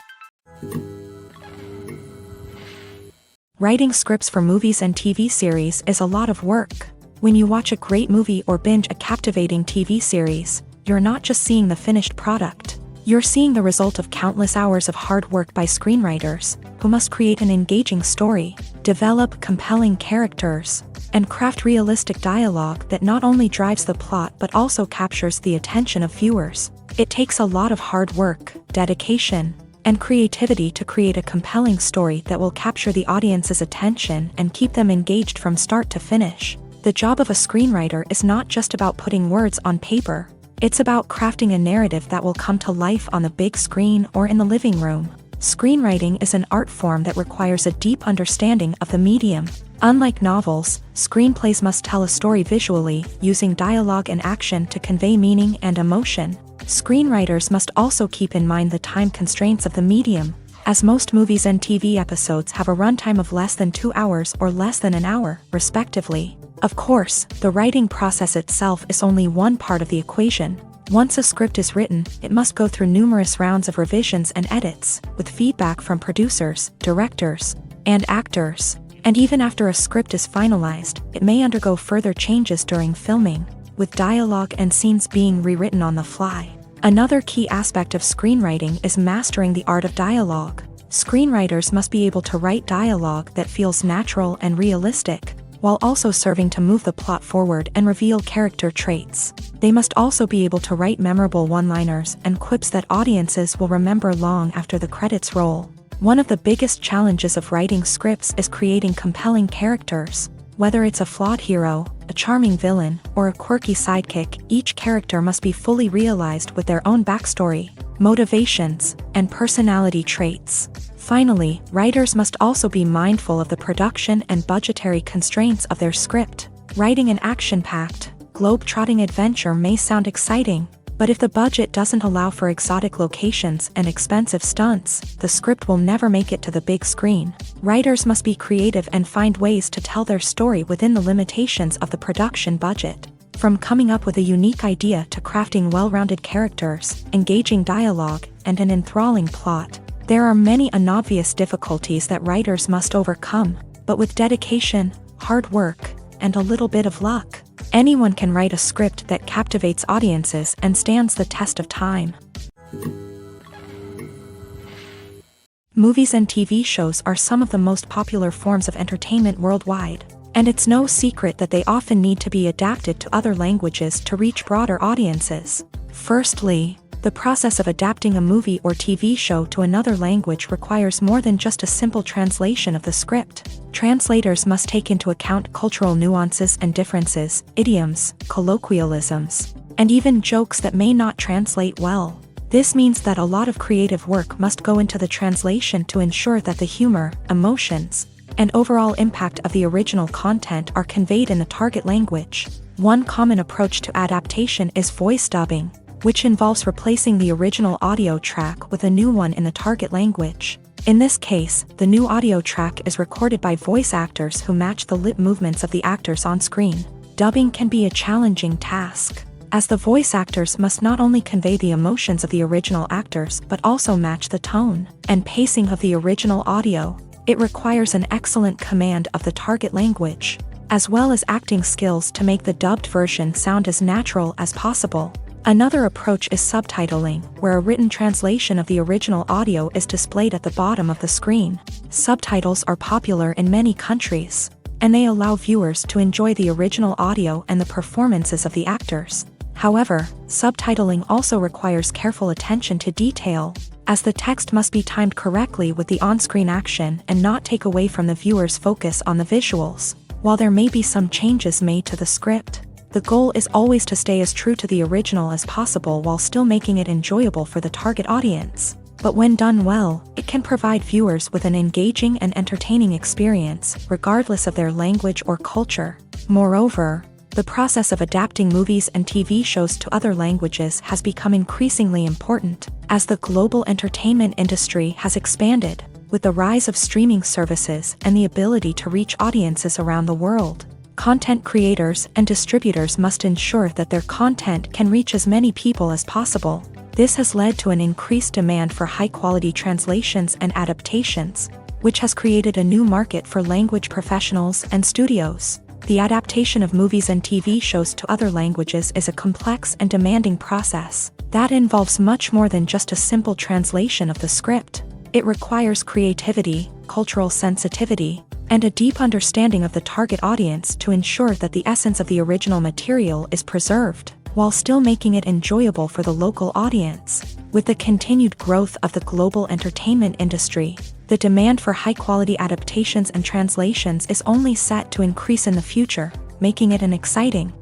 Writing scripts for movies and TV series is a lot of work. When you watch a great movie or binge a captivating TV series, you're not just seeing the finished product. You're seeing the result of countless hours of hard work by screenwriters, who must create an engaging story, develop compelling characters, and craft realistic dialogue that not only drives the plot but also captures the attention of viewers. It takes a lot of hard work, dedication, and creativity to create a compelling story that will capture the audience's attention and keep them engaged from start to finish. The job of a screenwriter is not just about putting words on paper. It's about crafting a narrative that will come to life on the big screen or in the living room. Screenwriting is an art form that requires a deep understanding of the medium. Unlike novels, screenplays must tell a story visually, using dialogue and action to convey meaning and emotion. Screenwriters must also keep in mind the time constraints of the medium, as most movies and TV episodes have a runtime of less than 2 hours or less than an hour, respectively. Of course, the writing process itself is only one part of the equation. Once a script is written, it must go through numerous rounds of revisions and edits, with feedback from producers, directors, and actors. And even after a script is finalized, it may undergo further changes during filming, with dialogue and scenes being rewritten on the fly. Another key aspect of screenwriting is mastering the art of dialogue. Screenwriters must be able to write dialogue that feels natural and realistic, while also serving to move the plot forward and reveal character traits. They must also be able to write memorable one-liners and quips that audiences will remember long after the credits roll. One of the biggest challenges of writing scripts is creating compelling characters. Whether it's a flawed hero, a charming villain, or a quirky sidekick, each character must be fully realized with their own backstory, motivations, and personality traits. Finally, writers must also be mindful of the production and budgetary constraints of their script. Writing an action-packed, globe-trotting adventure may sound exciting, but if the budget doesn't allow for exotic locations and expensive stunts, the script will never make it to the big screen. Writers must be creative and find ways to tell their story within the limitations of the production budget. From coming up with a unique idea to crafting well-rounded characters, engaging dialogue, and an enthralling plot, there are many unobvious difficulties that writers must overcome, but with dedication, hard work, and a little bit of luck, anyone can write a script that captivates audiences and stands the test of time. Movies and TV shows are some of the most popular forms of entertainment worldwide, and it's no secret that they often need to be adapted to other languages to reach broader audiences. Firstly, the process of adapting a movie or TV show to another language requires more than just a simple translation of the script. Translators must take into account cultural nuances and differences, idioms, colloquialisms, and even jokes that may not translate well. This means that a lot of creative work must go into the translation to ensure that the humor, emotions, and overall impact of the original content are conveyed in the target language. One common approach to adaptation is voice dubbing, which involves replacing the original audio track with a new one in the target language. In this case, the new audio track is recorded by voice actors who match the lip movements of the actors on screen. Dubbing can be a challenging task, as the voice actors must not only convey the emotions of the original actors but also match the tone and pacing of the original audio. It requires an excellent command of the target language, as well as acting skills to make the dubbed version sound as natural as possible. Another approach is subtitling, where a written translation of the original audio is displayed at the bottom of the screen. Subtitles are popular in many countries, and they allow viewers to enjoy the original audio and the performances of the actors. However, subtitling also requires careful attention to detail, as the text must be timed correctly with the on-screen action and not take away from the viewer's focus on the visuals. While there may be some changes made to the script, the goal is always to stay as true to the original as possible while still making it enjoyable for the target audience. But when done well, it can provide viewers with an engaging and entertaining experience, regardless of their language or culture. Moreover, the process of adapting movies and TV shows to other languages has become increasingly important, as the global entertainment industry has expanded, with the rise of streaming services and the ability to reach audiences around the world. Content creators and distributors must ensure that their content can reach as many people as possible. This has led to an increased demand for high-quality translations and adaptations, which has created a new market for language professionals and studios. The adaptation of movies and TV shows to other languages is a complex and demanding process that involves much more than just a simple translation of the script. It requires creativity, cultural sensitivity, and a deep understanding of the target audience to ensure that the essence of the original material is preserved. while still making it enjoyable for the local audience. With the continued growth of the global entertainment industry, the demand for high-quality adaptations and translations is only set to increase in the future, making it an exciting,